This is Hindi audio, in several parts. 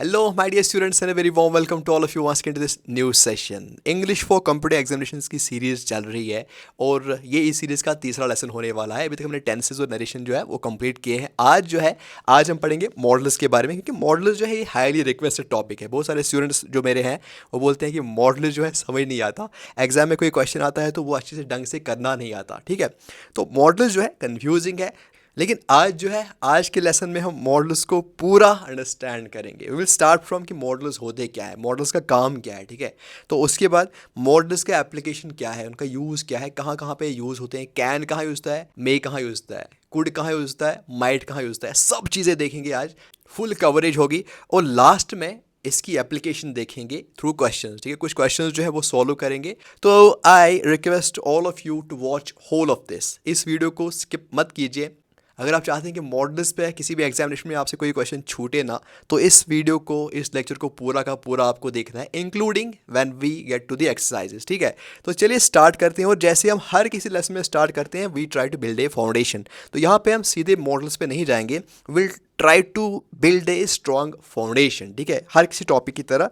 Hello, my dear students, and a very warm welcome to all of you once again to this new session. English for computer examinations की सीरीज चल रही है और ये इस सीरीज़ का तीसरा लेसन होने वाला है। अभी तक हमने टेंसेस और नरेशन जो है वो कंप्लीट किए हैं। आज हम पढ़ेंगे मॉडल्स के बारे में, क्योंकि मॉडल्स जो है ये हाईली रिक्वेस्टेड टॉपिक है। बहुत सारे स्टूडेंट्स जो मेरे हैं वो बोलते हैं कि मॉडल जो है समझ नहीं आता, एग्जाम में कोई क्वेश्चन आता है तो वो अच्छे से ढंग से करना नहीं आता। ठीक है, तो मॉडल जो है कन्फ्यूजिंग है, लेकिन आज के लेसन में हम मॉडल्स को पूरा अंडरस्टैंड करेंगे। वी विल स्टार्ट फ्रॉम कि मॉडल्स होते क्या है, मॉडल्स का काम क्या है। ठीक है, तो उसके बाद मॉडल्स का एप्लीकेशन क्या है, उनका यूज़ क्या है, कहाँ कहाँ पे यूज़ होते हैं, कैन कहाँ यूज़ होता है, मे कहाँ यूज़ होता है, कुड कहाँ यूज़ होता है, माइट कहाँ यूज़ होता है, सब चीज़ें देखेंगे आज। फुल कवरेज होगी और लास्ट में इसकी एप्लीकेशन देखेंगे थ्रू क्वेश्चंस। ठीक है, कुछ क्वेश्चंस जो है वो सॉल्व करेंगे। तो I request all of you to watch whole of this. इस वीडियो को स्किप मत कीजिए। अगर आप चाहते हैं कि मॉडल्स पे किसी भी एग्जामिनेशन में आपसे कोई क्वेश्चन छूटे ना, तो इस वीडियो को, इस लेक्चर को पूरा का पूरा आपको देखना है, including when we get to the exercises. ठीक है, तो चलिए स्टार्ट करते हैं। और जैसे हम हर किसी लेसन में स्टार्ट करते हैं, we try to build a foundation. तो यहाँ पे हम सीधे मॉडल्स पे नहीं जाएंगे, will try to build a strong foundation. ठीक है, हर किसी टॉपिक की तरह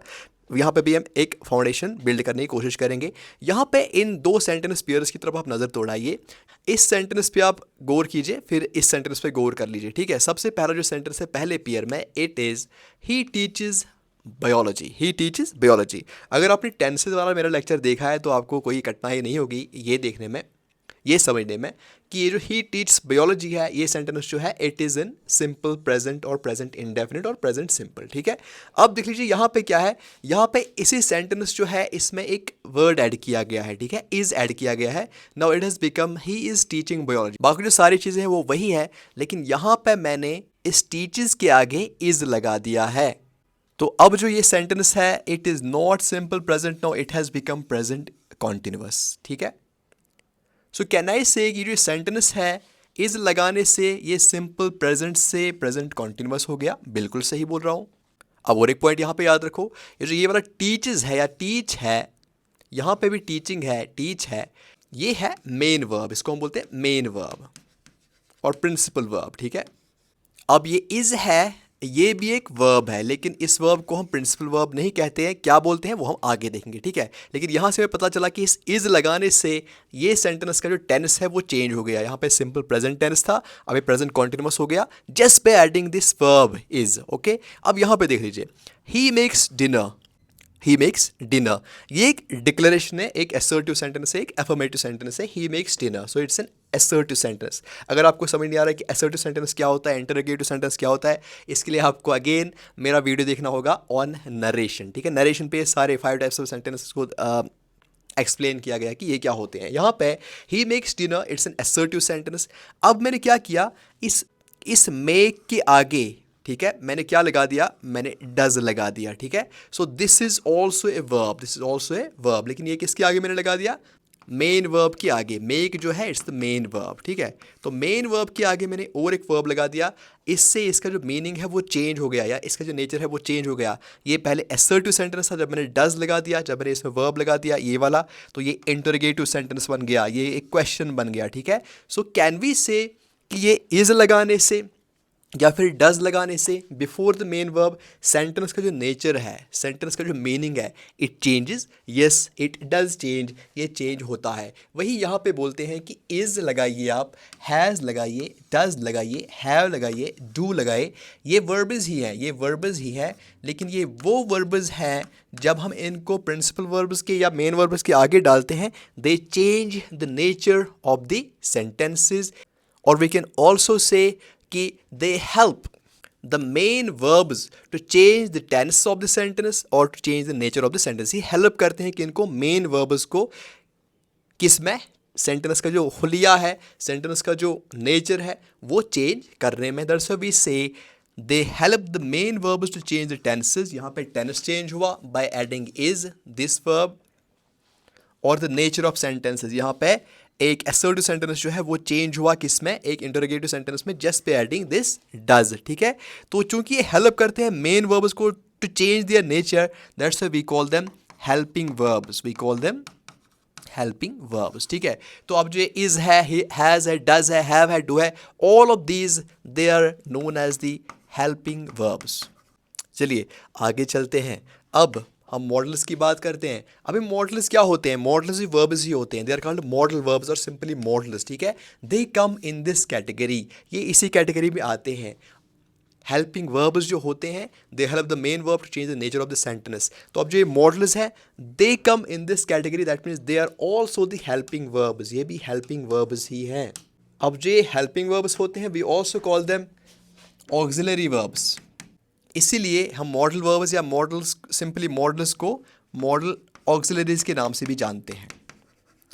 यहाँ पे भी हम एक फाउंडेशन बिल्ड करने की कोशिश करेंगे। यहाँ पे इन दो सेंटेंस पेयर्स की तरफ आप नज़र दौड़ाइए। इस सेंटेंस पे आप गौर कीजिए, फिर इस सेंटेंस पे गौर कर लीजिए। ठीक है, सबसे पहला जो सेंटेंस है पहले पेयर में, it is he teaches biology. He teaches biology. अगर आपने टेंसेस वाला मेरा लेक्चर देखा है तो आपको कोई कठिनाई नहीं होगी ये देखने में, ये समझने में कि ये जो ही टीच बायोलॉजी है, ये सेंटेंस जो है it is in simple present और प्रेजेंट इंडेफिनिट और प्रेजेंट सिंपल। ठीक है, अब देख लीजिए यहाँ पे क्या है, यहाँ पे इसी सेंटेंस जो है इसमें एक वर्ड ऐड किया गया है। ठीक है, इज ऐड किया गया है। Now it has become he is teaching biology. बाकी जो सारी चीज़ें हैं वो वही है, लेकिन यहाँ पे मैंने इस टीचेस के आगे इज लगा दिया है। तो अब जो ये सेंटेंस है, it is not simple present, now it has become present continuous. ठीक है, सो कैन आई से कि जो सेंटेंस है इज लगाने से ये सिंपल प्रेजेंट से प्रेजेंट कॉन्टिन्यूअस हो गया। बिल्कुल सही बोल रहा हूँ। अब और एक पॉइंट यहाँ पे याद रखो, ये जो ये वाला टीचेस है या टीच है, यहाँ पे भी टीचिंग है, टीच है, ये है मेन वर्ब। इसको हम बोलते हैं मेन वर्ब और प्रिंसिपल वर्ब। ठीक है, अब ये इज है, ये भी एक वर्ब है, लेकिन इस वर्ब को हम प्रिंसिपल वर्ब नहीं कहते हैं। क्या बोलते हैं वो हम आगे देखेंगे। ठीक है, लेकिन यहाँ से हमें पता चला कि इस इज लगाने से ये सेंटेंस का जो टेंस है वो चेंज हो गया। यहाँ पे सिंपल प्रेजेंट टेंस था, अभी प्रेजेंट कॉन्टिन्यूअस हो गया just by adding this verb is. Okay, अब यहाँ पे देख लीजिए, he makes dinner. He makes dinner, ये एक डिक्लेरेशन है, एक असर्टिव सेंटेंस है, एक एफर्मेटिव सेंटेंस है। He makes dinner, so it's N assertive sentence. अगर आपको समझ नहीं आ रहा है कि असर्टिव सेंटेंस क्या होता है, इंटरोगेटिव सेंटेंस क्या होता है, इसके लिए आपको अगेन मेरा वीडियो देखना होगा ऑन नरेशन। ठीक है, नरेशन पे सारे 5 टाइप्स ऑफ सेंटेंसेस को एक्सप्लेन किया गया कि ये क्या होते हैं। यहाँ पे he makes dinner, it's an assertive sentence. अब मैंने क्या किया, इस मेक के आगे, ठीक है, मैंने क्या लगा दिया, मैंने डज लगा दिया। ठीक है, so this is also a verb, this is also a verb, लेकिन ये किसके आगे मैंने लगा दिया, मेन वर्ब के आगे। मेक जो है इट्स द मेन वर्ब। ठीक है, तो मेन वर्ब के आगे मैंने और एक वर्ब लगा दिया। इससे इसका जो मीनिंग है वो चेंज हो गया, या इसका जो नेचर है वो चेंज हो गया। ये पहले असर्टिव सेंटेंस था, जब मैंने डज लगा दिया, जब मैंने इसमें वर्ब लगा दिया ये वाला, तो ये इंटरोगेटिव सेंटेंस बन गया, ये एक क्वेश्चन बन गया। ठीक है, सो कैन वी से कि ये इज लगाने से या फिर डज लगाने से before the main verb sentence का जो नेचर है, सेंटेंस का जो मीनिंग है, it changes. Yes, it does change, ये चेंज होता है। वही यहाँ पे बोलते हैं कि इज लगाइए, आप हैज़ लगाइए, डज लगाइए, हैव लगाइए, डू लगाए, ये वर्ब्स ही हैं, ये वर्ब्स ही है। लेकिन ये वो वर्ब्स हैं जब हम इनको प्रिंसिपल वर्ब्स के या मेन वर्ब्स के आगे डालते हैं, दे change the nature of the sentences. और वी कैन ऑल्सो से कि they help the main verbs to change the tense of the sentence or to change the nature of the sentence। ये हेल्प करते हैं कि इनको मेन verbs को किस में, सेंटेंस का जो हुलिया है, सेंटेंस का जो नेचर है वो चेंज करने में। दैट्स व्हाई वी से they help the main verbs to change the tenses। यहाँ पे टेंस चेंज हुआ by adding is this verb, और द नेचर ऑफ सेंटेंसेस, यहाँ पे एक असर्टिव सेंटेंस जो है वो चेंज हुआ किसमें, एक इंटरोगेटिव सेंटेंस में, जस्ट पे एडिंग दिस डज। ठीक है, तो चूंकि ये हेल्प करते हैं मेन वर्ब्स को to change their nature, that's why we call them helping verbs, we call them helping verbs. ठीक है, तो अब जो इज है, हैज़ है, डज है, हैव है, डू है, all of these they are known as the helping verbs. चलिए आगे चलते हैं। अब हम मॉडल्स की बात करते हैं। अभी मॉडल्स क्या होते हैं? मॉडल्स भी वर्ब्स ही होते हैं। They are called modal verbs और सिंपली मॉडल्स, ठीक है। दे कम इन दिस कैटेगरी, ये इसी कैटेगरी में आते हैं। हेल्पिंग वर्ब्स जो होते हैं, they help the main verb to change the nature of the sentence. तो अब जो ये मॉडल्स हैं, they come in this category, that means they are also the helping verbs, ये भी हेल्पिंग वर्ब्स ही हैं। अब जो ये हेल्पिंग वर्ब्स होते हैं, we also call them auxiliary verbs. इसीलिए हम मॉडल वर्ब्स या मॉडल्स, सिंपली मॉडल्स को मॉडल ऑक्सिलरीज के नाम से भी जानते हैं।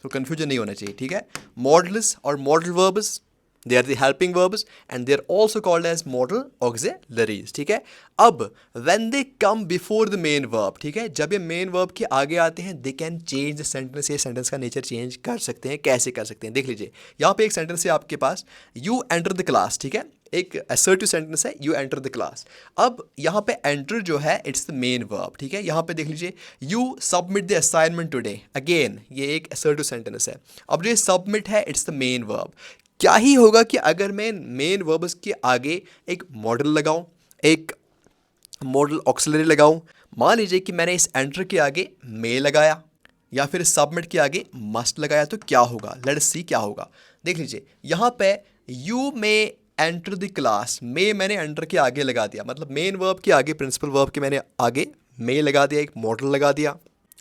तो कन्फ्यूजन नहीं होना चाहिए, ठीक है। मॉडल्स और modal verbs, they are the helping verbs and they are also called as modal auxiliaries, ठीक है। अब when they come before the main verb, ठीक है, जब ये मेन वर्ब के आगे आते हैं, they can change the sentence, ये सेंटेंस का नेचर चेंज कर सकते हैं। कैसे कर सकते हैं देख लीजिए। यहाँ पे एक सेंटेंस है आपके पास, यू एंटर द क्लास, ठीक है, एक असर्टिव सेंटेंस है, यू एंटर द क्लास। अब यहाँ पे एंटर जो है इट्स द मेन वर्ब, ठीक है। यहाँ पे देख लीजिए, you submit the assignment today, again ये एक असर्टिव सेंटेंस है। अब जो ये सबमिट है इट्स द मेन वर्ब। क्या ही होगा कि अगर मैं मेन वर्ब्स के आगे एक मॉडल लगाऊं, एक मॉडल ऑक्सिलरी लगाऊं। मान लीजिए कि मैंने इस एंटर के आगे मे लगाया या फिर सबमिट के आगे मस्ट लगाया, तो क्या होगा? लेट्स सी क्या होगा। देख लीजिए यहाँ पे you may enter the class, may मैंने एंटर के आगे लगा दिया, मतलब मेन वर्ब के आगे, प्रिंसिपल वर्ब के मैंने आगे मे लगा दिया, एक मॉडल लगा दिया।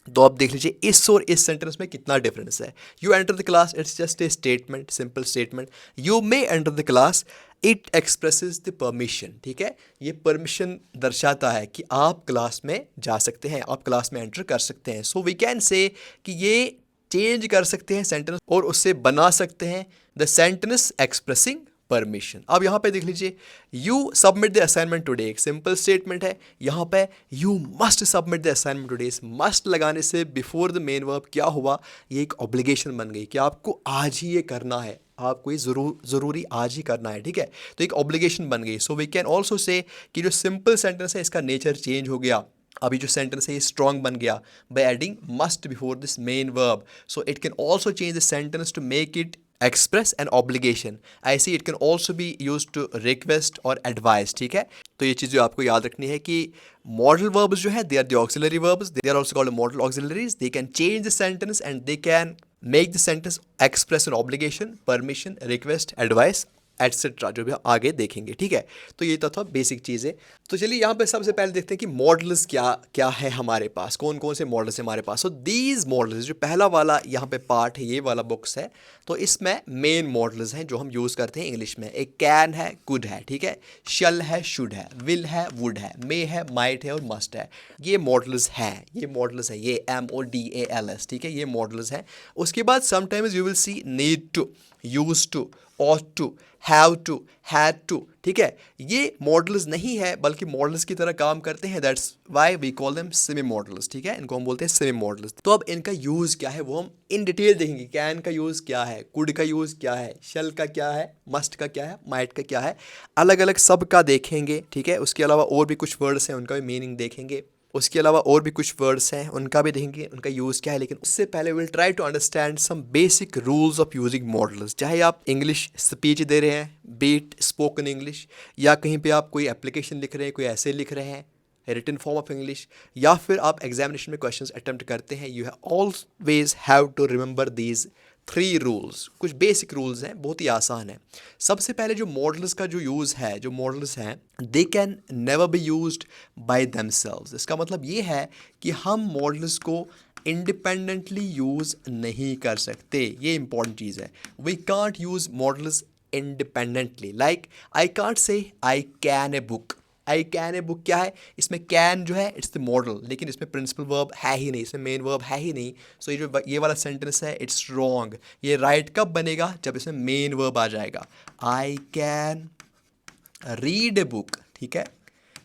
तो आप देख लीजिए इस और इस सेंटेंस में कितना डिफरेंस है। You enter the class, it's just a statement, simple statement. You may enter the class, it expresses the permission, ठीक है, ये परमिशन दर्शाता है कि आप क्लास में जा सकते हैं, आप क्लास में एंटर कर सकते हैं। सो वी कैन से कि ये चेंज कर सकते हैं सेंटेंस और उससे बना सकते हैं द सेंटेंस एक्सप्रेसिंग परमिशन। अब यहाँ पे देख लीजिए, you submit the assignment today, एक सिंपल स्टेटमेंट है। यहाँ पे you must submit the assignment today, इस मस्ट लगाने से बिफोर द मेन वर्ब क्या हुआ, ये एक ऑब्लिगेशन बन गई कि आपको आज ही ये करना है, आपको ये ज़रूरी आज ही करना है, ठीक है। तो एक ऑब्लिगेशन बन गई। So we can also say कि जो सिंपल सेंटेंस है इसका नेचर चेंज हो गया। अभी जो सेंटेंस है ये स्ट्रॉन्ग बन गया by adding must before this main verb. So it can also change the sentence to make it express an obligation. ऐसे it can also be use to request और एडवाइस, ठीक है। तो ये चीज़ आपको याद रखनी है कि मॉडल वर्ब्स जो है, they are the auxiliary verbs, they are also called modal auxiliaries. They can change the sentence and they can make the sentence express an obligation, permission, request, advice etcetera, जो भी हम आगे देखेंगे, ठीक है। तो ये तो था बेसिक चीज़ें। तो चलिए यहाँ पे सबसे पहले देखते हैं कि मॉडल्स क्या क्या है हमारे पास, कौन कौन से मॉडल्स हैं हमारे पास। सो दीज मॉडल्स, जो पहला वाला यहाँ पे पार्ट है, ये वाला बुक्स है, तो इसमें मेन मॉडल्स हैं जो हम यूज़ करते हैं इंग्लिश में। एक कैन है, कुड है, ठीक है, शल है, शुड है, विल है, वुड है, मे है, माइट है और मस्ट है। ये मॉडल्स हैं, ये मॉडल्स हैं, ये MODALS, ठीक है, ये मॉडल्स हैं। उसके बाद sometimes you will see need to, use to, ought to, have to, had to, ठीक है। ये मॉडल्स नहीं है बल्कि मॉडल्स की तरह काम करते हैं। That's why we call them semi modals, ठीक है, इनको हम बोलते हैं सेमी मॉडल्स। तो अब इनका यूज़ क्या है वो हम इन डिटेल देखेंगे। कैन का यूज़ क्या है, कुड का यूज़ क्या है, शल का क्या है, मस्ट का क्या है, माइट का क्या है, अलग अलग सब का देखेंगे, ठीक है। उसके अलावा और भी कुछ वर्ड्स हैं उनका भी मीनिंग देखेंगे। उसके अलावा और भी कुछ वर्ड्स हैं उनका भी देखेंगे, उनका यूज़ क्या है। लेकिन उससे पहले will try to understand some basic rules of using modals. चाहे आप इंग्लिश स्पीच दे रहे हैं, बीट स्पोकन इंग्लिश, या कहीं पे आप कोई एप्लीकेशन लिख रहे हैं, कोई ऐसे लिख रहे हैं रिटन फॉर्म ऑफ इंग्लिश, या फिर आप एग्जामिनेशन में क्वेश्चंस अटेम्प्ट करते हैं, you always have to remember these 3 rules. कुछ बेसिक रूल्स हैं, बहुत ही आसान है। सबसे पहले जो मॉडल्स का जो यूज़ है, जो मॉडल्स हैं, they can never be used by themselves. इसका मतलब ये है कि हम मॉडल्स को इंडिपेंडेंटली यूज़ नहीं कर सकते। ये इंपॉर्टेंट चीज़ है। We can't use modals independently. Like I can't say I can a book. I can a book क्या है, इसमें कैन जो है इट्स द मॉडल, लेकिन इसमें प्रिंसिपल वर्ब है ही नहीं, इसमें मेन वर्ब है ही नहीं। सो ये जो ये वाला सेंटेंस है इट्स रॉन्ग। ये राइट कब बनेगा, जब इसमें मेन वर्ब आ जाएगा। I can read a book, ठीक है।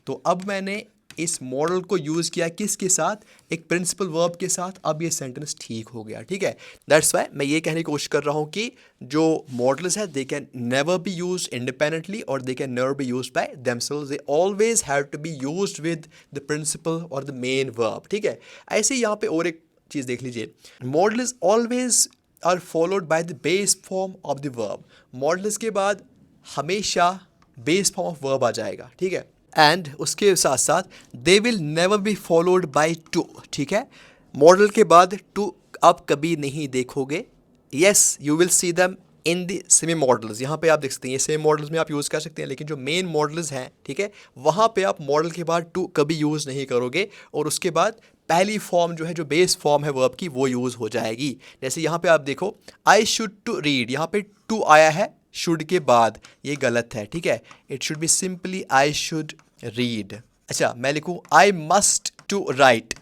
तो अब मैंने इस मॉडल को यूज़ किया किसके साथ, एक प्रिंसिपल वर्ब के साथ। अब ये सेंटेंस ठीक हो गया, ठीक है। दैट्स वाई मैं ये कहने की कोशिश कर रहा हूँ कि जो मॉडल्स है they can never be use independently और they can never be use by themselves. They always have to be used with the principal और द मेन वर्ब, ठीक है। ऐसे ही यहाँ पे और एक चीज़ देख लीजिए, modals always are followed by the base form of the verb. Modals के बाद हमेशा बेस फॉर्म ऑफ वर्ब आ जाएगा, ठीक है। एंड उसके साथ साथ they will never be followed by to, ठीक है। मॉडल के बाद टू आप कभी नहीं देखोगे। Yes you will see them in the semi models, यहाँ पे आप देख सकते हैं, ये सेम मॉडल्स में आप यूज़ कर सकते हैं, लेकिन जो मेन मॉडल्स हैं, ठीक है, वहाँ पे आप मॉडल के बाद टू कभी यूज़ नहीं करोगे, और उसके बाद पहली फॉर्म जो है, जो बेस फॉर्म है वर्ब की, वो यूज़ हो जाएगी। जैसे यहाँ पे आप देखो, आई शुड टू रीड, यहाँ पे टू आया है शुड के बाद, ये गलत है, ठीक है। It should be simply I should read. अच्छा, मैं लिखूँ आई मस्ट टू राइट,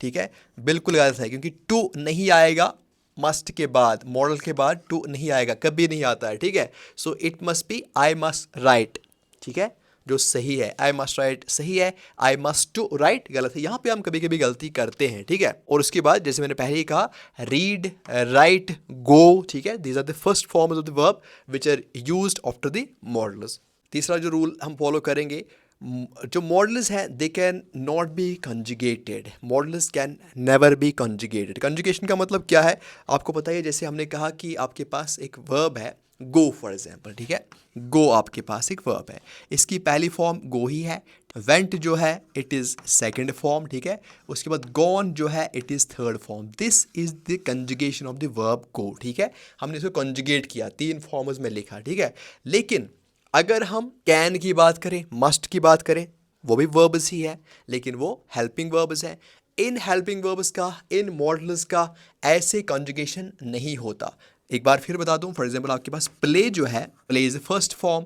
ठीक है, बिल्कुल गलत है, क्योंकि टू नहीं आएगा मस्ट के बाद, मॉडल के बाद टू नहीं आएगा, कभी नहीं आता है, ठीक है। So it must be I must write, ठीक है, जो सही है। आई मस्ट राइट सही है, आई मस्ट टू राइट गलत है। यहाँ पे हम कभी कभी गलती करते हैं, ठीक है। और उसके बाद जैसे मैंने पहले ही कहा, रीड, राइट, गो, ठीक है, these are the first forms of the verb which are used after the modals. तीसरा जो रूल हम फॉलो करेंगे, जो मॉडल्स हैं they can not be conjugated, modals can never be conjugated. Conjugation का मतलब क्या है आपको पता है, जैसे हमने कहा कि आपके पास एक वर्ब है गो फॉर एग्जाम्पल, ठीक है, गो आपके पास एक वर्ब है, इसकी पहली फॉर्म गो ही है, वेंट जो है इट इज़ सेकेंड फॉर्म, ठीक है, उसके बाद गॉन जो है it is third form. This is the conjugation of the verb go, ठीक है, हमने इसको कंजुगेट किया, तीन फॉर्म्स में लिखा, ठीक है। लेकिन अगर हम कैन की बात करें, मस्ट की बात करें, वो भी वर्ब्स ही है, लेकिन वो हेल्पिंग वर्ब्स हैं। इन हेल्पिंग वर्ब्स का, इन मॉडल्स का ऐसे कंजुगेशन नहीं होता। एक बार फिर बता दूं, फॉर एग्जांपल आपके पास प्ले जो है, play is the first form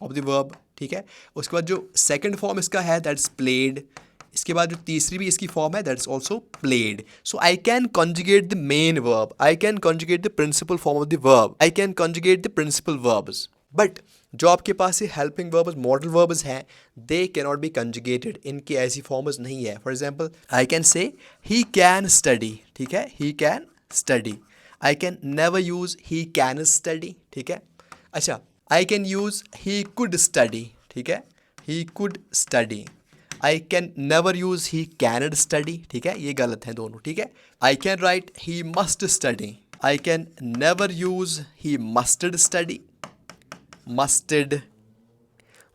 of the verb, ठीक है, उसके बाद जो सेकंड फॉर्म इसका है दैट्स प्लेड, इसके बाद जो तीसरी भी इसकी फॉर्म है that's also played. So I can conjugate the main verb, I can conjugate the principal form of the verb, I can conjugate the principal verbs, but जो आपके पास ये हेल्पिंग वर्ब्स, मॉडल वर्ब्स हैं, they can not be conjugated, इनकी ऐसी फॉर्म्स नहीं है। For example I can say he can study, ठीक है, he can study, I can never use he can study, ठीक है। अच्छा, I can use he could study, ठीक है, he could study, I can never use he canned study, ठीक है, ये गलत है दोनों, ठीक है। I can write he must study, I can never use he musted study, musted,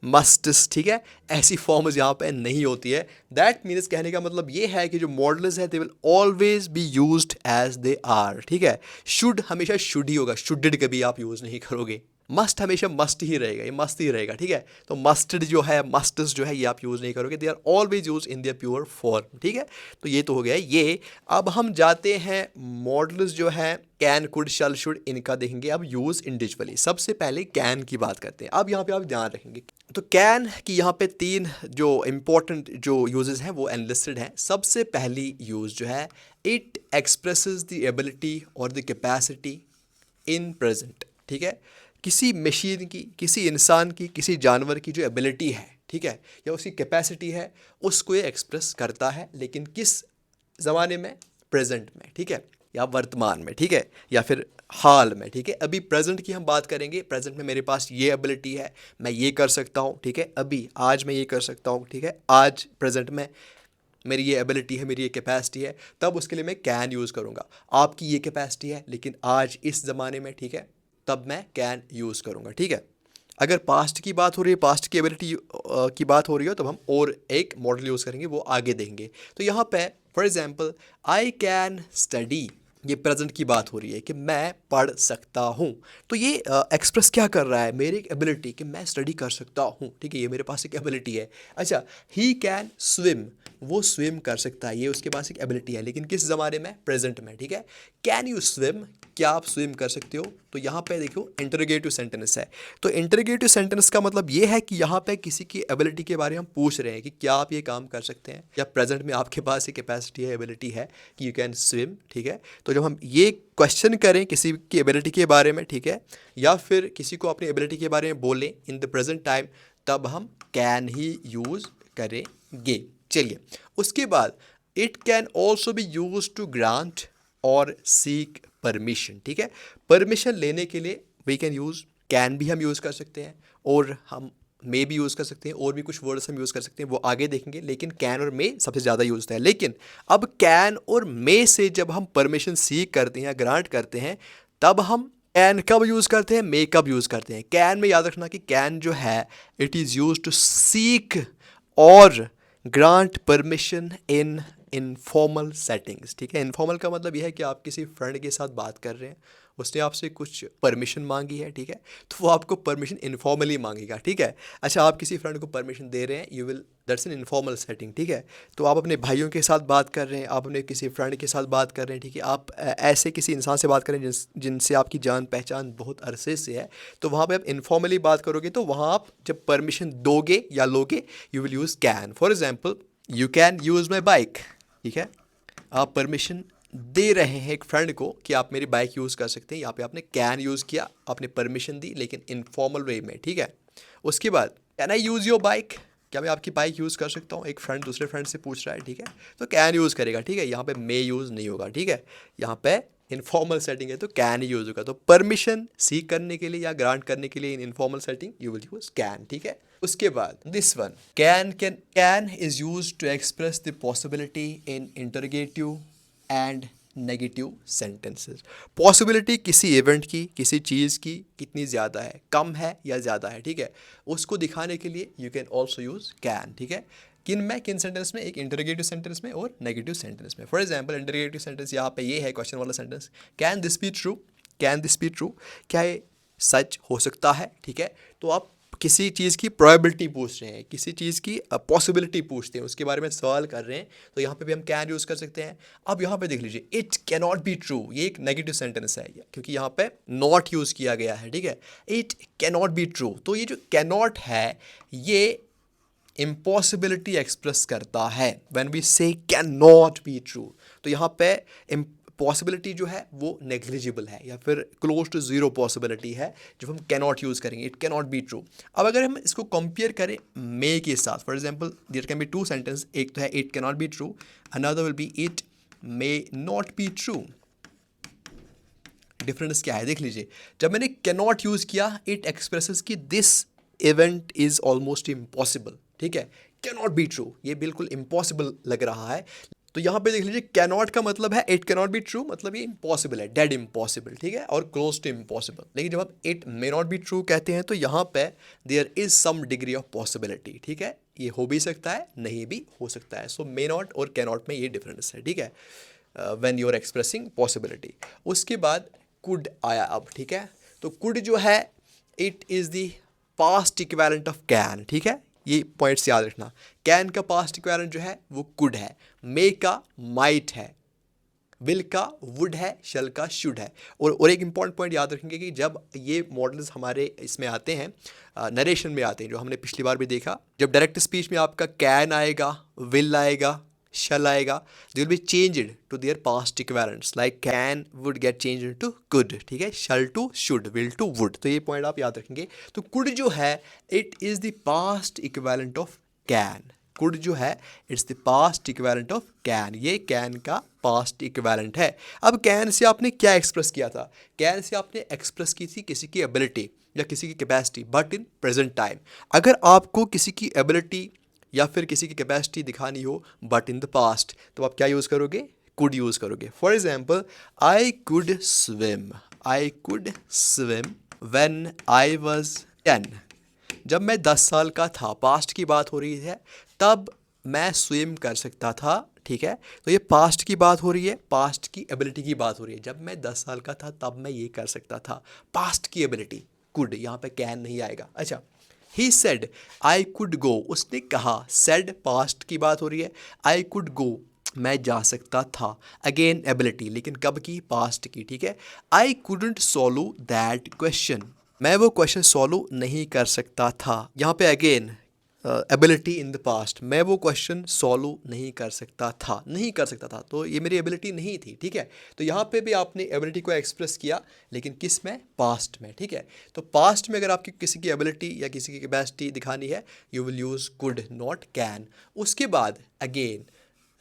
musts, ठीक है, ऐसी फॉर्म्स यहाँ पे नहीं होती है। दैट मीन्स कहने का मतलब ये है कि जो मॉडल्स है they will always be used as they are, ठीक है। शुड हमेशा शुड ही होगा, शुडेड कभी आप यूज़ नहीं करोगे। मस्ट हमेशा मस्ट ही रहेगा, ये मस्त ही रहेगा, ठीक है। तो मस्टड जो है, मस्टस जो है, ये आप यूज़ नहीं करोगे, they are always use in their pure form, ठीक है। तो ये तो हो गया ये। अब हम जाते हैं मॉडल्स जो हैं कैन, कुड, शल, शुड, इनका देखेंगे अब यूज़ इंडिविजुअली। सबसे पहले कैन की बात करते हैं। अब यहाँ पे आप ध्यान रखेंगे, तो कैन की यहाँ पे तीन जो इम्पोर्टेंट जो यूजेस हैं वो एनलिस्टेड हैं। सबसे पहली यूज़ जो है, इट एक्सप्रेसेस द एबिलिटी और द कैपेसिटी इन प्रेजेंट, ठीक है, किसी मशीन की, किसी इंसान की, किसी जानवर की जो एबिलिटी है, ठीक है, या उसकी कैपेसिटी है, उसको ये एक्सप्रेस करता है, लेकिन किस ज़माने में, प्रेजेंट में, ठीक है, या वर्तमान में, ठीक है, या फिर हाल में, ठीक है। अभी प्रेजेंट की हम बात करेंगे, प्रेजेंट में मेरे पास ये एबिलिटी है, मैं ये कर सकता हूँ, ठीक है, अभी आज मैं ये कर सकता हूँ, ठीक है, आज प्रेजेंट में मेरी ये एबिलिटी है, मेरी ये कैपेसिटी है, तब उसके लिए मैं कैन यूज़ करूँगा। आपकी ये कैपेसिटी है लेकिन आज इस ज़माने में, ठीक है, तब मैं कैन यूज़ करूँगा, ठीक है। अगर पास्ट की बात हो रही है, पास्ट की एबिलिटी की बात हो रही हो, तब हम और एक मॉडल यूज़ करेंगे, वो आगे देंगे। तो यहाँ पे for example I can study, ये प्रेजेंट की बात हो रही है कि मैं पढ़ सकता हूँ। तो ये एक्सप्रेस क्या कर रहा है, मेरी एक एबिलिटी कि मैं स्टडी कर सकता हूँ, ठीक है, ये मेरे पास एक एबिलिटी है। अच्छा, ही कैन स्विम, वो स्विम कर सकता है, ये उसके पास एक एबिलिटी है, लेकिन किस ज़माने में, प्रेजेंट में, ठीक है। कैन यू स्विम, क्या आप स्विम कर सकते हो? तो यहाँ पे देखो इंटरोगेटिव सेंटेंस है। तो इंटरोगेटिव सेंटेंस का मतलब ये है कि यहाँ पे किसी की एबिलिटी के बारे में हम पूछ रहे हैं कि क्या आप ये काम कर सकते हैं, या प्रेजेंट में आपके पास ये कैपेसिटी है, एबिलिटी है कि यू कैन स्विम, ठीक है। तो जब हम ये क्वेश्चन करें किसी की एबिलिटी के बारे में, ठीक है, या फिर किसी को अपनी एबिलिटी के बारे में बोलें इन द प्रेजेंट टाइम, तब हम कैन ही यूज़ करेंगे। चलिए, उसके बाद it can also be use to grant और सीक परमिशन, ठीक है। परमिशन लेने के लिए वी कैन यूज़ कैन भी हम यूज़ कर सकते हैं, और हम मे भी यूज़ कर सकते हैं, और भी कुछ वर्ड्स हम यूज़ कर सकते हैं, वो आगे देखेंगे। लेकिन कैन और मे सबसे ज़्यादा यूज़ होता है। लेकिन अब कैन और मे से जब हम परमिशन सीक करते हैं या ग्रांट करते हैं, तब हम कैन कब यूज़ करते हैं, मे कब यूज़ करते हैं। कैन में याद रखना कि कैन जो है it is use to seek और grant permission in informal settings, ठीक है। इनफॉर्मल का मतलब यह है कि आप किसी फ्रेंड के साथ बात कर रहे हैं, उसने आपसे कुछ परमिशन मांगी है, ठीक है, तो वो आपको परमिशन इनफॉर्मली मांगेगा, ठीक है। अच्छा, आप किसी फ्रेंड को परमिशन दे रहे हैं, you will, that's an informal setting, ठीक है। तो आप अपने भाइयों के साथ बात कर रहे हैं, आप अपने किसी फ्रेंड के साथ बात कर रहे हैं, ठीक है, आप ऐसे किसी इंसान से बात कर रहे हैं जिनसे आपकी जान पहचान बहुत अरसे से है, तो वहाँ पे आप इनफॉर्मली बात करोगे, तो वहाँ आप जब परमिशन दोगे या लोगे, you will use can. For example, you can use my bike, ठीक है। आप परमिशन दे रहे हैं एक फ्रेंड को कि आप मेरी बाइक यूज़ कर सकते हैं, यहाँ पे आपने कैन यूज़ किया, आपने परमिशन दी, लेकिन इनफॉर्मल वे में, ठीक है। उसके बाद, can I use your bike, क्या मैं आपकी बाइक यूज़ कर सकता हूँ, एक फ्रेंड दूसरे फ्रेंड से पूछ रहा है, ठीक है, तो कैन यूज़ करेगा, ठीक है। यहाँ पे मे यूज़ नहीं होगा, ठीक है। यहाँ पे इनफॉर्मल सेटिंग है तो कैन ही यूज़ होगा। तो परमिशन सीक करने के लिए या ग्रांट करने के लिए in informal setting you will use can, ठीक है। उसके बाद this one, can is use to express the possibility in interrogative and negative sentences. Possibility किसी इवेंट की, किसी चीज़ की कितनी ज़्यादा है, कम है या ज़्यादा है, ठीक है, उसको दिखाने के लिए you can also use can, ठीक है। किन सेंटेंस में, एक इंटरोगेटिव सेंटेंस में और नेगेटिव सेंटेंस में। फॉर एग्जांपल, इंटरोगेटिव सेंटेंस यहाँ पे ये है क्वेश्चन वाला sentence, can this be true, can this be true, क्या ये सच हो सकता है, ठीक है। तो आप किसी चीज़ की प्रोबेबिलिटी पूछ रहे हैं, किसी चीज़ की पॉसिबिलिटी पूछते हैं, उसके बारे में सवाल कर रहे हैं, तो यहाँ पे भी हम कैन यूज़ कर सकते हैं। अब यहाँ पे देख लीजिए, it can not be true, ये एक नेगेटिव सेंटेंस है क्योंकि यहाँ पे नॉट यूज़ किया गया है, ठीक है। It can not be true, तो ये जो कैन नॉट है ये इम्पॉसिबिलिटी एक्सप्रेस करता है। व्हेन वी से कैन नॉट बी ट्रू, तो यहाँ पे पॉसिबिलिटी जो है वो नेग्लिजिबल है या फिर क्लोज टू जीरो पॉसिबिलिटी है जब हम कैन नॉट यूज़ करेंगे, it can not be true. अब अगर हम इसको कंपेयर करें मे के साथ, for example there can be two sentence, एक तो है it can not be true, another will be it may not be true. Difference क्या है देख लीजिए, जब मैंने कैन नॉट यूज़ किया, इट एक्सप्रेसेस कि this event is almost impossible, ठीक है। कैन नॉट बी ट्रू, ये बिल्कुल इम्पॉसिबल लग रहा है, तो यहाँ पे देख लीजिए कैन नॉट का मतलब है it can not be true, मतलब ये इम्पॉसिबल है, डेड इम्पॉसिबल, ठीक है, और क्लोज टू इम्पॉसिबल। लेकिन जब आप it may not be true कहते हैं तो यहाँ पे there is some degree of possibility, ठीक है, ये हो भी सकता है, नहीं भी हो सकता है। सो मे नॉट और कैन नॉट में ये डिफरेंस है, ठीक है, when you are expressing possibility. उसके बाद कुड आया अब, ठीक है, तो कुड जो है it is the past equivalent of can, ठीक है, ये पॉइंट्स याद रखना। कैन का पास्ट इक्विवेलेंट जो है वो कुड है, मे का माइट है, विल का वुड है, शल का शुड है। और एक इंपॉर्टेंट पॉइंट याद रखेंगे कि जब ये मॉडल्स हमारे इसमें आते हैं, नरेशन में आते हैं, जो हमने पिछली बार भी देखा, जब डायरेक्ट स्पीच में आपका कैन आएगा, विल आएगा, shall आएगा, they will be changed to their past equivalents, like can would get changed to could, ठीक है, shall to should, will to would। तो ये पॉइंट आप याद रखेंगे। तो could जो है it is the past equivalent of can, could जो है it's the past equivalent of can, ये can का past equivalent है। अब can से आपने क्या एक्सप्रेस किया था, can से आपने एक्सप्रेस की थी किसी की एबिलिटी या किसी की capacity, but in present time. अगर आपको किसी की एबिलिटी या फिर किसी की कैपेसिटी दिखानी हो बट इन द पास्ट, तो आप क्या यूज़ करोगे, कुड यूज़ करोगे। For example, I could swim when I was 10, जब मैं 10 साल का था, पास्ट की बात हो रही है, तब मैं स्विम कर सकता था, ठीक है। तो ये पास्ट की बात हो रही है, पास्ट की एबिलिटी की बात हो रही है, जब मैं 10 साल का था तब मैं ये कर सकता था, पास्ट की एबिलिटी, कुड, यहाँ पे कैन नहीं आएगा। अच्छा, he said I could go, उसने कहा, सेड पास्ट की बात हो रही है, आई कुड गो मैं जा सकता था, अगेन एबिलिटी, लेकिन कब की, पास्ट की, ठीक है। I couldn't solve that question, मैं वो क्वेश्चन सॉल्व नहीं कर सकता था, यहाँ पे again ability in the past, मैं वो क्वेश्चन सॉल्व नहीं कर सकता था, तो ये मेरी एबिलिटी नहीं थी, ठीक है। तो यहाँ पे भी आपने एबिलिटी को एक्सप्रेस किया, लेकिन किस में, पास्ट में, ठीक है। तो पास्ट में अगर आपकी किसी की एबिलिटी या किसी की कैपेसिटी दिखानी है, you will use could not can. उसके बाद again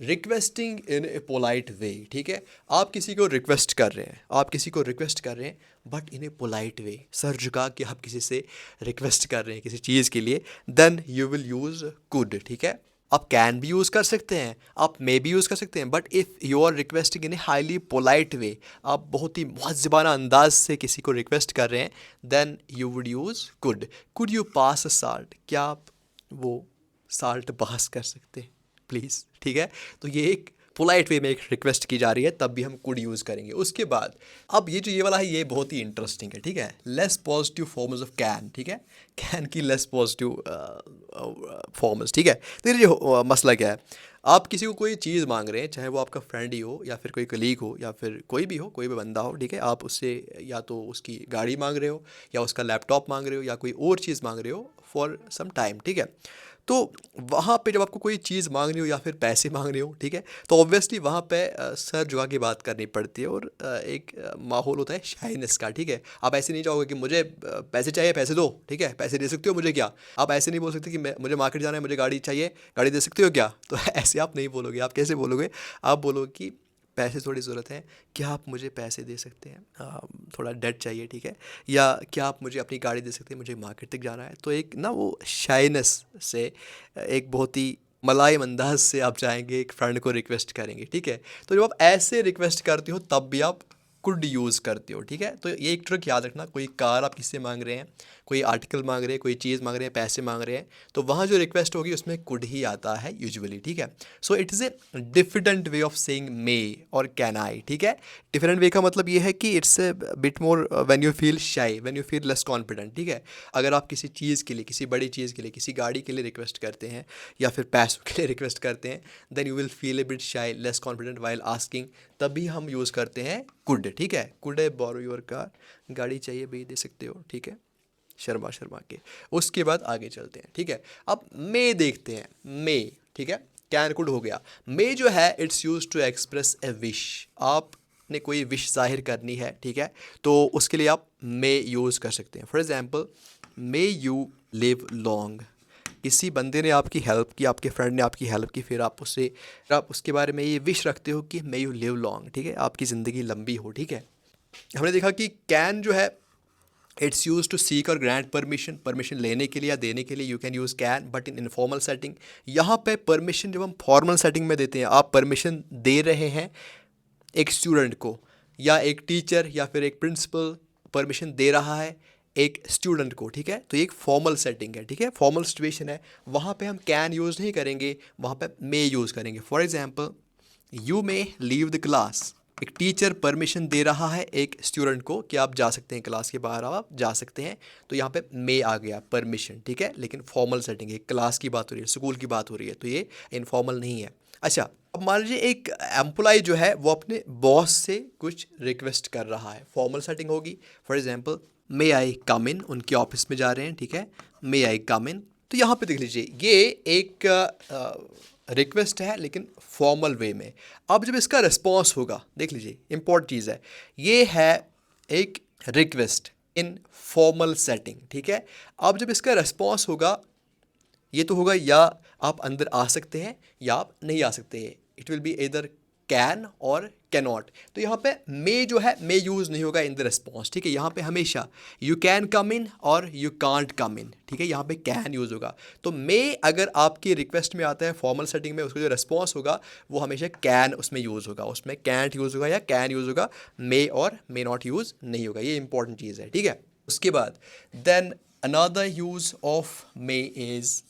requesting in A polite way, ठीक है, आप किसी को रिक्वेस्ट कर रहे हैं, but in A polite way, sir झुका के आप किसी से रिक्वेस्ट कर रहे हैं किसी चीज़ के लिए, then you will use could, ठीक है। आप कैन भी यूज़ कर सकते हैं, आप मे भी यूज़ कर सकते हैं, but if you are requesting in a highly polite way, आप बहुत ही मुहज़्ज़बाना अंदाज से किसी को रिक्वेस्ट कर रहे हैं, then you would use could. Could you pass a salt, क्या आप वो साल्ट पास कर सकते हैं प्लीज़, ठीक है। तो ये एक पोलाइट वे में एक रिक्वेस्ट की जा रही है, तब भी हम कुड यूज़ करेंगे। उसके बाद अब ये वाला है, ये बहुत ही इंटरेस्टिंग है, ठीक है। Less positive forms of can, ठीक है, कैन की लेस पॉजिटिव फॉर्म्स, ठीक है। तो ये जो मसला क्या है, आप किसी को कोई चीज़ मांग रहे हैं, चाहे वो आपका फ्रेंड ही हो या फिर कोई कलीग हो या फिर कोई भी हो, कोई भी बंदा हो, ठीक है। आप उससे या तो उसकी गाड़ी मांग रहे हो या उसका लैपटॉप मांग रहे हो या कोई और चीज़ मांग रहे हो फॉर सम टाइम, ठीक है। तो वहाँ पे जब आपको कोई चीज़ मांगनी हो या फिर पैसे मांगने हो, ठीक है, तो ऑब्वियसली वहाँ पे सर झुका के बात करनी पड़ती है और एक माहौल होता है शाइनेस का, ठीक है। आप ऐसे नहीं चाहोगे कि मुझे पैसे चाहिए, पैसे दो, ठीक है, पैसे दे सकते हो मुझे क्या। आप ऐसे नहीं बोल सकते कि मैं मुझे मार्केट जाना है, मुझे गाड़ी चाहिए, गाड़ी दे सकते हो क्या। तो ऐसे आप नहीं बोलोगे। आप कैसे बोलोगे, आप बोलोगे कि पैसे थोड़ी ज़रूरत है, क्या आप मुझे पैसे दे सकते हैं, थोड़ा डेट चाहिए, ठीक है, या क्या आप मुझे अपनी गाड़ी दे सकते हैं, मुझे मार्केट तक जाना है। तो एक ना वो शाइनेस से एक बहुत ही मुलायम अंदाज से आप जाएंगे, एक फ्रेंड को रिक्वेस्ट करेंगे, ठीक है। तो जब आप ऐसे रिक्वेस्ट करते हो तब भी आप कुड यूज़ करते हो, ठीक है। तो ये एक ट्रिक याद रखना, कोई कार आप किससे मांग रहे हैं, कोई आर्टिकल मांग रहे हैं, कोई चीज़ मांग रहे हैं, पैसे मांग रहे हैं, तो वहाँ जो रिक्वेस्ट होगी उसमें कुड ही आता है यूजुअली, ठीक है। So it is a different way of saying may और कैन आई, ठीक है। डिफरेंट वे का मतलब ये है कि it's a bit more when you feel शाई, when you feel less confident, ठीक है। अगर आप किसी चीज़ के लिए, किसी बड़ी चीज़ के लिए, किसी गाड़ी के लिए रिक्वेस्ट करते हैं या फिर पैसों के लिए रिक्वेस्ट करते हैं, then you will feel a bit shy, less confident while asking, तभी हम यूज़ करते हैं कुड, ठीक है। कुड है बोरो योर कार, गाड़ी चाहिए भाई, दे सकते हो, ठीक है, शर्मा शर्मा के। उसके बाद आगे चलते हैं, ठीक है। अब मे देखते हैं, मे, ठीक है, कैन कुड हो गया। मे जो है it's use to express a wish, आपने कोई विश जाहिर करनी है, ठीक है, तो उसके लिए आप मे यूज़ कर सकते हैं। For example, may you live long, किसी बंदे ने आपकी हेल्प की, आपके फ्रेंड ने आपकी हेल्प की, फिर आप उसके बारे में ये विश रखते हो कि मे यू लिव लॉन्ग, ठीक है, आपकी ज़िंदगी लंबी हो, ठीक है। हमने देखा कि कैन जो है इट्स यूज टू सीक और ग्रांट परमिशन, परमिशन लेने के लिए या देने के लिए you can use can, but in informal setting. यहाँ पे परमिशन जब हम फॉर्मल सेटिंग में देते हैं, आप परमिशन दे रहे हैं एक स्टूडेंट को, या एक टीचर या फिर एक प्रिंसिपल परमिशन दे रहा है एक स्टूडेंट को, ठीक है, तो ये एक फॉर्मल सेटिंग है, ठीक है, फॉर्मल सिचुएशन है। वहाँ पे हम कैन यूज़ नहीं करेंगे, वहाँ पे मे यूज़ करेंगे। For example, you may leave the class, एक टीचर परमिशन दे रहा है एक स्टूडेंट को कि आप जा सकते हैं, क्लास के बाहर आप जा सकते हैं, तो यहाँ पे मे आ गया, परमिशन, ठीक है, लेकिन फॉर्मल सेटिंग है, क्लास की बात हो रही है, स्कूल की बात हो रही है, तो ये इनफॉर्मल नहीं है। अच्छा, अब मान लीजिए एक एम्प्लॉय जो है वो अपने बॉस से कुछ रिक्वेस्ट कर रहा है, फॉर्मल सेटिंग होगी। फॉर एग्जांपल, मे आई कम इन, उनके ऑफिस में जा रहे हैं, ठीक है, मे आई कम इन। तो यहाँ पे देख लीजिए, ये एक रिक्वेस्ट है लेकिन फॉर्मल वे में। अब जब इसका रिस्पॉन्स होगा, देख लीजिए, इंपॉर्टेंट चीज़ है, ये है एक रिक्वेस्ट इन फॉर्मल सेटिंग, ठीक है। अब जब इसका रिस्पॉन्स होगा, ये तो होगा या आप अंदर आ सकते हैं या आप नहीं आ सकते हैं, इट विल बी इधर कैन और कैन नॉट। तो यहाँ पे मे जो है, मे यूज़ नहीं होगा इन द रिस्पॉन्स, ठीक है। यहाँ पे हमेशा यू कैन कम इन और यू कांट कम इन, ठीक है, यहाँ पे कैन यूज़ होगा। तो मे अगर आपकी रिक्वेस्ट में आता है फॉर्मल सेटिंग में, उसका जो रिस्पॉन्स होगा वो हमेशा कैन उसमें यूज़ होगा, उसमें कैंट यूज़ होगा या कैन यूज़ होगा, मे और मे नॉट यूज़ नहीं होगा। ये इंपॉर्टेंट चीज़ है, ठीक है। उसके बाद then another use of may is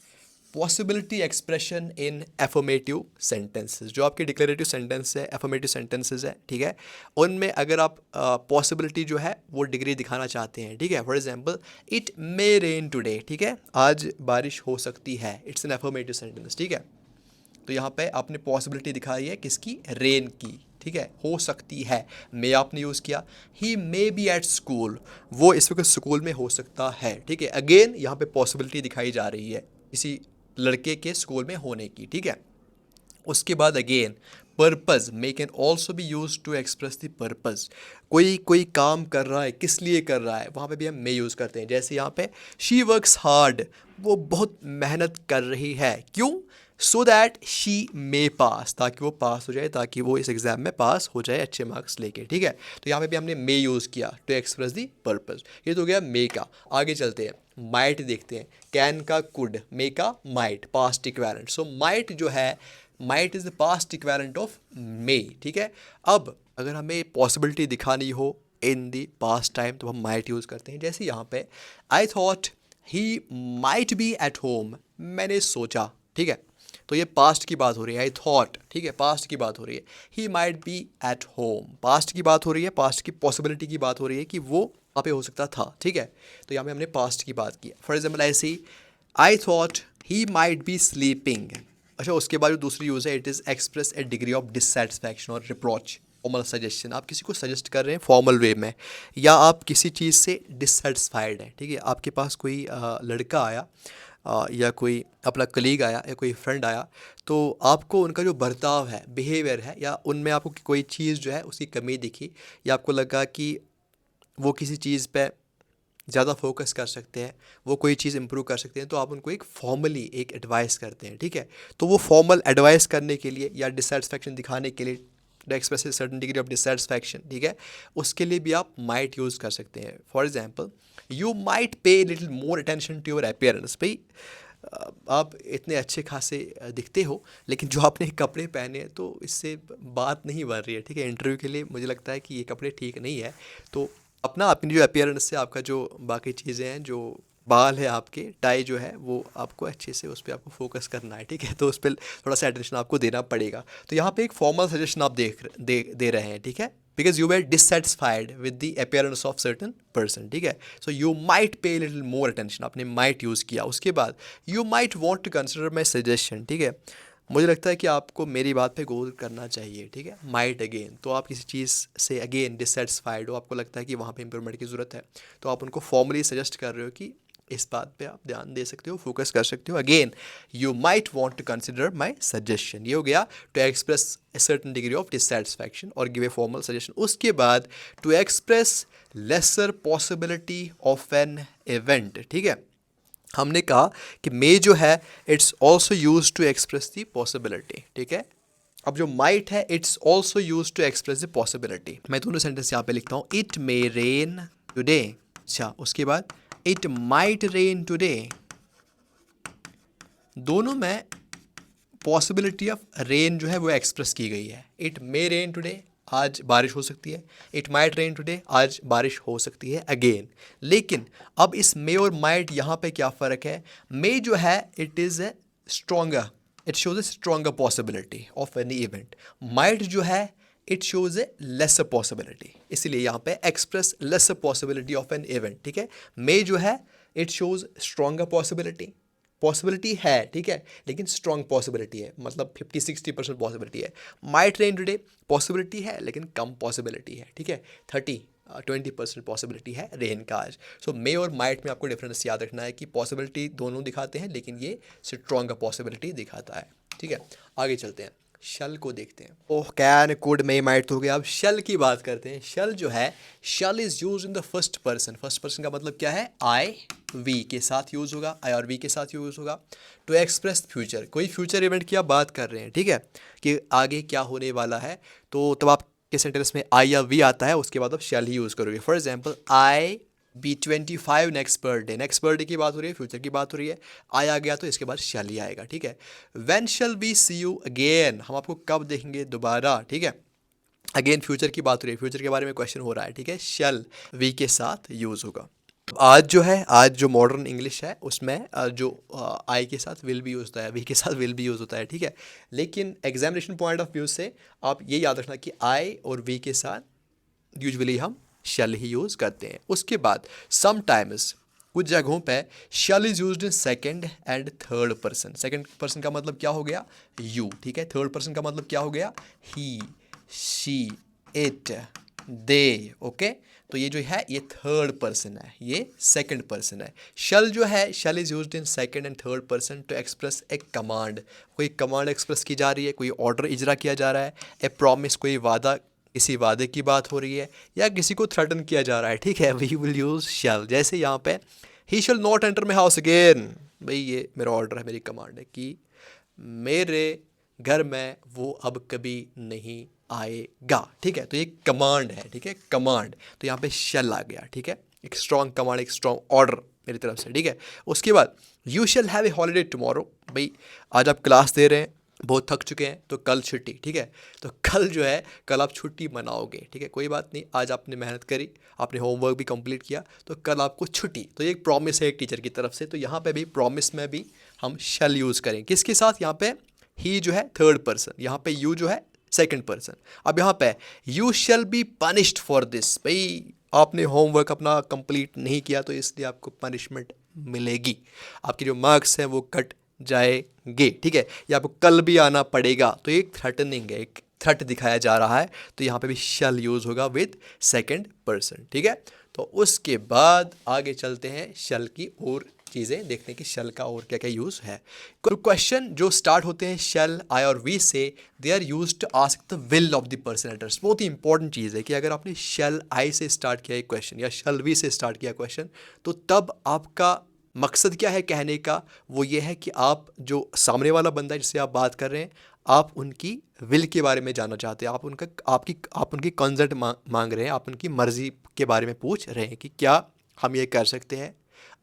possibility expression in affirmative sentences. जो आपके डिक्लेरेटिव सेंटेंस है, एफर्मेटिव सेंटेंसेस है, ठीक है, उनमें अगर आप पॉसिबिलिटी जो है वो डिग्री दिखाना चाहते हैं, ठीक है। For example, it may rain today, ठीक है, आज बारिश हो सकती है, इट्स एन एफर्मेटिव सेंटेंस, ठीक है। तो यहाँ पे आपने पॉसिबिलिटी दिखाई है किसकी, रेन की, ठीक है, हो सकती है, मे आपने यूज़ किया। ही मे बी एट स्कूल, वो इस वक्त स्कूल में हो सकता है, ठीक है। अगेन यहाँ पे पॉसिबिलिटी दिखाई जा रही है किसी लड़के के स्कूल में होने की, ठीक है। उसके बाद again purpose, may can also be use to express the purpose, कोई काम कर रहा है, किस लिए कर रहा है, वहाँ पे भी हम मे यूज़ करते हैं। जैसे यहाँ पे शी वर्क्स हार्ड, वो बहुत मेहनत कर रही है, क्यों, सो दैट शी मे पास, ताकि वो पास हो जाए, ताकि वो इस एग्ज़ाम में पास हो जाए अच्छे मार्क्स लेके, ठीक है। तो यहाँ पे भी हमने मे यूज़ किया टू एक्सप्रेस दी पर्पज़। ये तो हो गया मे का। आगे चलते हैं, माइट देखते हैं, कैन का कुड, मे का might, past equivalent. So might जो है, might is the past equivalent of May, ठीक है। अब अगर हमें पॉसिबिलिटी दिखानी हो इन द पास्ट टाइम तो हम माइट यूज़ करते हैं। जैसे यहाँ पे, आई thought he might B at home, मैंने सोचा, ठीक है। तो ये पास्ट की बात हो रही है, आई थॉट, ठीक है, पास्ट की बात हो रही है। ही might B at home, past की बात हो रही है, पास्ट की पॉसिबिलिटी की बात हो रही है कि वो वहाँ पे हो सकता था, ठीक है। तो यहाँ पे हमने पास्ट की बात की। फॉर एग्जाम्पल ऐसे ही, I thought he might be sleeping. अच्छा, उसके बाद जो दूसरी यूज़ है, it is express a degree of dissatisfaction और रिप्रोच। फॉर्मल सजेशन, आप किसी को सजेस्ट कर रहे हैं फॉर्मल वे में, या आप किसी चीज़ से डिससेटिस्फाइड हैं, ठीक है। आपके पास कोई लड़का आया या कोई अपना कलीग आया या कोई फ्रेंड आया, तो आपको उनका जो बर्ताव है, बिहेवियर है, या उनमें आपको कोई चीज़ जो है उसकी कमी दिखी, या आपको लगा कि वो किसी चीज़ पे ज़्यादा फोकस कर सकते हैं, वो कोई चीज़ इंप्रूव कर सकते हैं, तो आप उनको एक फॉर्मली एक एडवाइस करते हैं, ठीक है। तो वो फॉर्मल एडवाइस करने के लिए या डिससेटिस्फैक्शन दिखाने के लिए, to express a certain degree of dissatisfaction, ठीक है, उसके लिए भी आप माइट यूज़ कर सकते हैं। For example, you might pay little more attention to your appearance. भाई आप इतने अच्छे खासे दिखते हो, लेकिन जो आपने कपड़े पहने हैं तो इससे बात नहीं बन रही है, ठीक है। इंटरव्यू के लिए मुझे लगता है कि ये कपड़े ठीक नहीं है। तो अपना अपनी जो अपीयरेंस से, आपका जो बाकी चीज़ें हैं, जो बाल है आपके, टाई जो है, वो आपको अच्छे से उस पर आपको फोकस करना है, ठीक है। तो उस पर थोड़ा सा अटेंशन आपको देना पड़ेगा। तो यहाँ पे एक फॉर्मल सजेशन आप दे रहे हैं, ठीक है, because you were dissatisfied with the appearance of certain person, ठीक है। So you might pay little more attention, आपने माइट यूज़ किया। उसके बाद you might want to consider my suggestion, ठीक है, मुझे लगता है कि आपको मेरी बात पे गौर करना चाहिए, ठीक है। माइट अगेन, तो आप किसी चीज़ से अगेन डिससेटिस्फाइड हो, आपको लगता है कि वहाँ पे इंप्रूवमेंट की ज़रूरत है, तो आप उनको फॉर्मली सजेस्ट कर रहे हो कि इस बात पे आप ध्यान दे सकते हो, फोकस कर सकते हो। Again, you might want to consider my suggestion, ये हो गया to express a certain degree of dissatisfaction और गिव ए फॉर्मल सजेशन। उसके बाद to express lesser possibility of an event, ठीक है। हमने कहा कि मे जो है it's also use to express the possibility, ठीक है। अब जो माइट है, it's also use to express the possibility. मैं दोनों सेंटेंस यहाँ पे लिखता हूँ, इट मे रेन टुडे। अच्छा, उसके बाद इट माइट रेन टुडे। दोनों में पॉसिबिलिटी ऑफ रेन जो है वो एक्सप्रेस की गई है। इट मे रेन टुडे, आज बारिश हो सकती है। इट माइट रेन टुडे, आज बारिश हो सकती है अगेन। लेकिन अब इस मे और माइट यहाँ पे क्या फ़र्क है? मे जो है it is a stronger, it shows a stronger possibility of any event. Might जो है it shows a lesser possibility, इसीलिए यहाँ पे express lesser possibility of an event, ठीक है। मे जो है it shows stronger possibility, possibility है, ठीक है, लेकिन स्ट्रॉन्ग पॉसिबिलिटी है, मतलब 50-60% पॉसिबिलिटी है। माइट रेन टुडे पॉसिबिलिटी है लेकिन कम पॉसिबिलिटी है, ठीक है। 30-20% पॉसिबिलिटी है रेन का आज। सो मे और माइट में आपको डिफरेंस याद रखना है कि पॉसिबिलिटी दोनों दिखाते हैं, लेकिन ये स्ट्रॉन्ग पॉसिबिलिटी दिखाता है, ठीक है। आगे चलते हैं, शल को देखते हैं। ओह, कैन, कुड, मे, माइट तो हो गया। अब शल की बात करते हैं। शल जो है, shall is use in the first person. First person का मतलब क्या है? आई, वी के साथ यूज़ होगा, आई और वी के साथ यूज़ होगा टू एक्सप्रेस फ्यूचर। कोई फ्यूचर इवेंट की आप बात कर रहे हैं, ठीक है, कि आगे क्या होने वाला है, तो तब आपके सेंटेंस में आई या वी आता है, उसके बाद आप शैल ही यूज़ करोगे। For example, I be 25 next birthday. Next birthday की बात हो रही है, फ्यूचर की बात हो रही है, आई आ गया तो इसके बाद शैल ही आएगा, ठीक है। When shall we see you again, हम आपको कब देखेंगे दोबारा, ठीक है। अगेन फ्यूचर की बात हो रही है, फ्यूचर के बारे में क्वेश्चन हो रहा है, ठीक है। शैल वी के साथ यूज़ होगा। आज जो है, आज जो मॉडर्न इंग्लिश है उसमें जो आई के साथ विल भी यूज़ होता है, वी के साथ विल भी यूज़ होता है, ठीक है। लेकिन एग्जामिनेशन पॉइंट ऑफ व्यू से आप ये याद रखना कि आई और वी के साथ यूजुअली हम शैल ही यूज़ करते हैं। उसके बाद समटाइम्स, कुछ जगहों पे shall is used in second and third person. Second person का मतलब क्या हो गया? यू, ठीक है। थर्ड पर्सन का मतलब क्या हो गया? ही, शी, इट, दे, ओके। तो ये जो है ये थर्ड पर्सन है, ये सेकंड पर्सन है। शल जो है, shall is used in second and third person to express a command. कोई कमांड एक्सप्रेस की जा रही है, कोई ऑर्डर इजरा किया जा रहा है। ए प्रॉमिस, कोई वादा, किसी वादे की बात हो रही है, या किसी को थ्रेटन किया जा रहा है, ठीक है। We will use shall. जैसे यहाँ पे he shall not enter my house again, भाई ये मेरा ऑर्डर है, मेरी कमांड है कि मेरे घर में वो अब कभी नहीं आएगा, ठीक है। तो ये कमांड है, ठीक है, कमांड। तो यहाँ पे शल आ गया, ठीक है, एक स्ट्रॉन्ग कमांड, एक स्ट्रॉन्ग ऑर्डर मेरी तरफ से, ठीक है। उसके बाद you shall have a holiday tomorrow, भाई आज आप क्लास दे रहे हैं, बहुत थक चुके हैं तो कल छुट्टी, ठीक है। तो कल जो है, कल आप छुट्टी मनाओगे, ठीक है। कोई बात नहीं, आज आपने मेहनत करी, आपने होमवर्क भी कंप्लीट किया, तो कल आपको छुट्टी। तो ये एक प्रॉमिस है एक टीचर की तरफ से। तो यहाँ पे भी प्रॉमिस में भी हम शैल यूज़ करें। किसके साथ? यहाँ पे ही जो है थर्ड पर्सन, यहाँ पे यू जो है सेकंड पर्सन। अब यहाँ पे you shall be punished for this, भाई आपने होमवर्क अपना कंप्लीट नहीं किया तो इसलिए आपको पनिशमेंट मिलेगी, आपके जो मार्क्स हैं वो कट जाएंगे, ठीक है। या आपको कल भी आना पड़ेगा, तो एक थ्रेटनिंग है, एक थ्रेट दिखाया जा रहा है। तो यहाँ पे भी शैल यूज़ होगा विद सेकंड पर्सन, ठीक है। तो उसके बाद आगे चलते हैं शैल की और चीज़ें देखने की, शैल का और क्या क्या यूज़ है। तो क्वेश्चन जो स्टार्ट होते हैं शैल आई और we say, they are use to ask the will of the person address. बहुत ही इंपॉर्टेंट चीज़ है कि अगर आपने शैल आई से स्टार्ट किया एक क्वेश्चन या शैल वी से स्टार्ट किया क्वेश्चन, तो तब आपका मकसद क्या है कहने का? वो ये है कि आप जो सामने वाला बंदा है जिससे आप बात कर रहे हैं, आप उनकी विल के बारे में जानना चाहते हैं, आप उनकी कंसेंट मांग रहे हैं, आप उनकी मर्ज़ी के बारे में पूछ रहे हैं कि क्या हम ये कर सकते हैं,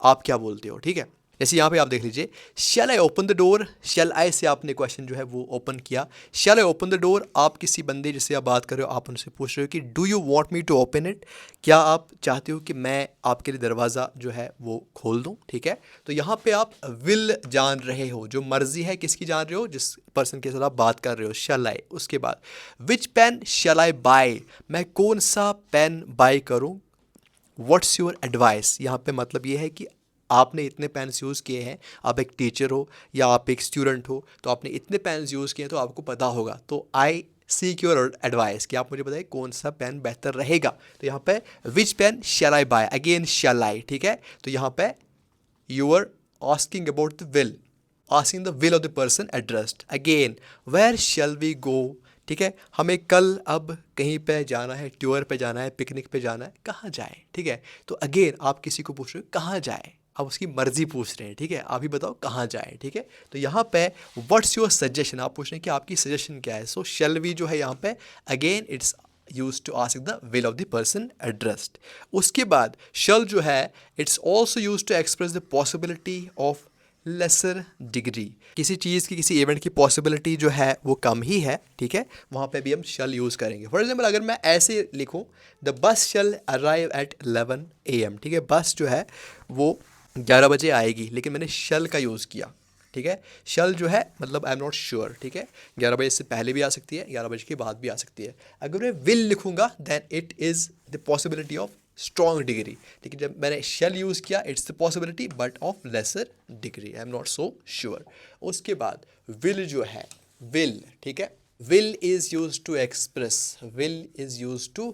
आप क्या बोलते हो, ठीक है। जैसे यहाँ पे आप देख लीजिए, शैल आई ओपन द डोर, शैल आई से आपने क्वेश्चन जो है वो ओपन किया। शैल आई ओपन द डोर, आप किसी बंदे जिससे आप बात कर रहे हो, आप उनसे पूछ रहे हो कि do you want me to open it, क्या आप चाहते हो कि मैं आपके लिए दरवाज़ा जो है वो खोल दूँ, ठीक है। तो यहाँ पे आप विल जान रहे हो, जो मर्जी है किसकी जान रहे हो, जिस पर्सन के साथ आप बात कर रहे हो, शैल आई। उसके बाद विच पेन शैल आई बाय, मैं कौन सा पेन बाय करूँ, व्हाट्स योर एडवाइस। यहाँ पे मतलब ये है कि आपने इतने पेन्स यूज़ किए हैं, आप एक टीचर हो या आप एक स्टूडेंट हो, तो आपने इतने पेन्स यूज़ किए हैं तो आपको पता होगा। तो आई सीक योर एडवाइस, कि आप मुझे बताइए कौन सा पेन बेहतर रहेगा। तो यहाँ पे which pen shall I buy, again shall I, ठीक है। तो यहाँ पे you are asking about the will, asking the will of the person addressed. Again where shall we go, ठीक है। हमें कल अब कहीं पे जाना है, टूर पे जाना है, पिकनिक पे जाना है, कहाँ जाए, ठीक है। तो अगेन आप किसी को पूछ रहे हो कहाँ जाए, आप उसकी मर्जी पूछ रहे हैं, ठीक है। आप ही बताओ कहाँ जाए, ठीक है। तो यहाँ पे व्हाट्स योर सजेशन, आप पूछ रहे हैं कि आपकी सजेशन क्या है। सो शैल वी जो है यहाँ पे again it's use to ask the will of the person addressed. उसके बाद शल जो है it's also use to express the possibility of lesser degree, किसी चीज़ की, किसी इवेंट की पॉसिबिलिटी जो है वो कम ही है, ठीक है। वहाँ पे भी हम शल यूज़ करेंगे। फॉर एग्जांपल अगर मैं ऐसे लिखूँ, the bus shall arrive at 11 AM, ठीक है। बस जो है वो 11 बजे आएगी, लेकिन मैंने शल का यूज़ किया, ठीक है। शल जो है मतलब आई एम नॉट श्योर, ठीक है। 11 बजे से पहले भी आ सकती है, 11 बजे के बाद भी आ सकती है। अगर मैं विल लिखूँगा then it is the possibility of strong degree, लेकिन जब मैंने शेल यूज़ किया it's the possibility but of lesser degree, I am not so sure. उसके बाद विल जो है, विल, ठीक है। Will is use to express, will is use to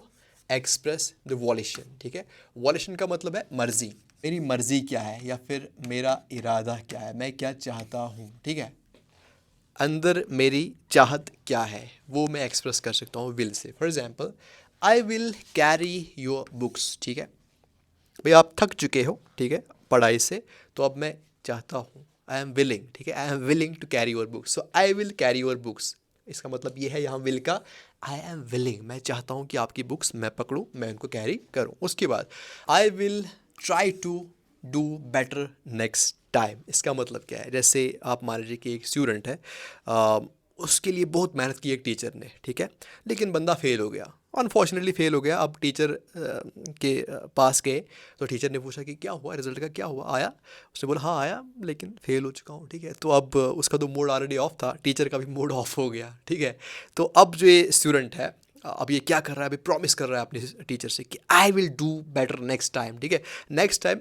express the volition, ठीक है। वॉलिशन का मतलब है मर्जी, मेरी मर्जी क्या है या फिर मेरा इरादा क्या है, मैं क्या चाहता हूँ, ठीक है। अंदर मेरी चाहत क्या है वो मैं एक्सप्रेस कर सकता हूँ will say. For example I will carry your books, ठीक है। भाई आप थक चुके हो, ठीक है, पढ़ाई से, तो अब मैं चाहता हूँ, आई एम विलिंग, ठीक है, I am willing to carry your books, so I will carry your books. इसका मतलब ये है यहाँ विल का, आई एम विलिंग, मैं चाहता हूँ कि आपकी बुक्स मैं पकड़ूँ, मैं उनको कैरी करूँ। उसके बाद I will try to do better next time. इसका मतलब क्या है, जैसे आप मान लीजिए कि एक स्टूडेंट है, उसके लिए बहुत मेहनत की एक टीचर ने, ठीक है, लेकिन बंदा फेल हो गया, अनफॉर्चुनेटली फेल हो गया। अब टीचर के पास गए तो टीचर ने पूछा कि क्या हुआ, रिजल्ट का क्या हुआ, आया? उसने बोला हाँ आया, लेकिन फेल हो चुका हूँ, ठीक है। तो अब उसका तो मूड ऑलरेडी ऑफ था, टीचर का भी मूड ऑफ हो गया, ठीक है। तो अब जो ये स्टूडेंट है, अब ये क्या कर रहा है, अभी प्रॉमिस कर रहा है अपने टीचर से कि I will do better next time, ठीक है, नेक्स्ट टाइम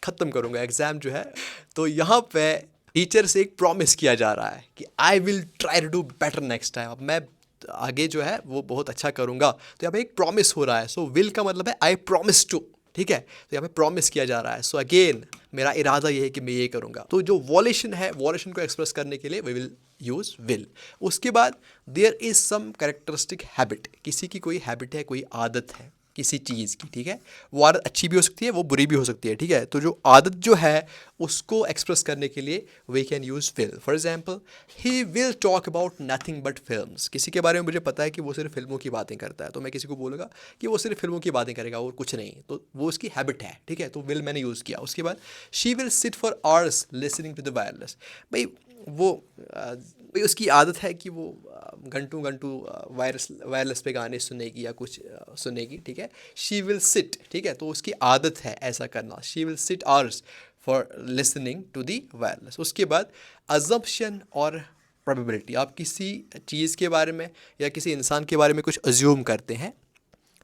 ख़त्म करूँगा एग्ज़ाम जो है। तो यहाँ पे टीचर से एक प्रॉमिस किया जा रहा है कि I will try to do better next time, अब मैं आगे जो है वो बहुत अच्छा करूँगा। तो यहाँ पे एक प्रॉमिस हो रहा है। सो विल का मतलब है आई प्रॉमिस टू, ठीक है। तो यहाँ पे प्रॉमिस किया जा रहा है। सो अगेन मेरा इरादा ये है कि मैं ये करूँगा। तो जो वॉलेशन है, वॉलेशन को एक्सप्रेस करने के लिए वी विल यूज़ विल। उसके बाद there is some characteristic habit, किसी की कोई हैबिट है, कोई आदत है किसी चीज़ की, ठीक है। वो आदत अच्छी भी हो सकती है, वो बुरी भी हो सकती है, ठीक है। तो जो आदत जो है उसको एक्सप्रेस करने के लिए we can use will. For example he will talk about nothing but films, किसी के बारे में मुझे पता है कि वो सिर्फ फिल्मों की बातें करता है, तो मैं किसी को बोलूँगा कि वो सिर्फ फिल्मों की बातें करेगा और कुछ नहीं, तो वो उसकी हैबिट है, ठीक है। तो विल मैंने यूज़ किया। उसके बाद she will sit for hours listening to the wireless, भाई वो भाई उसकी आदत है कि वो घंटों घंटों वायरलेस पे गाने सुनेगी या कुछ सुनेगी, ठीक है। शी विल सिट, ठीक है, तो उसकी आदत है ऐसा करना। She will sit hours for listening to the wireless. उसके बाद अजम्पशन और प्रोबेबिलिटी, आप किसी चीज़ के बारे में या किसी इंसान के बारे में कुछ अज्यूम करते हैं,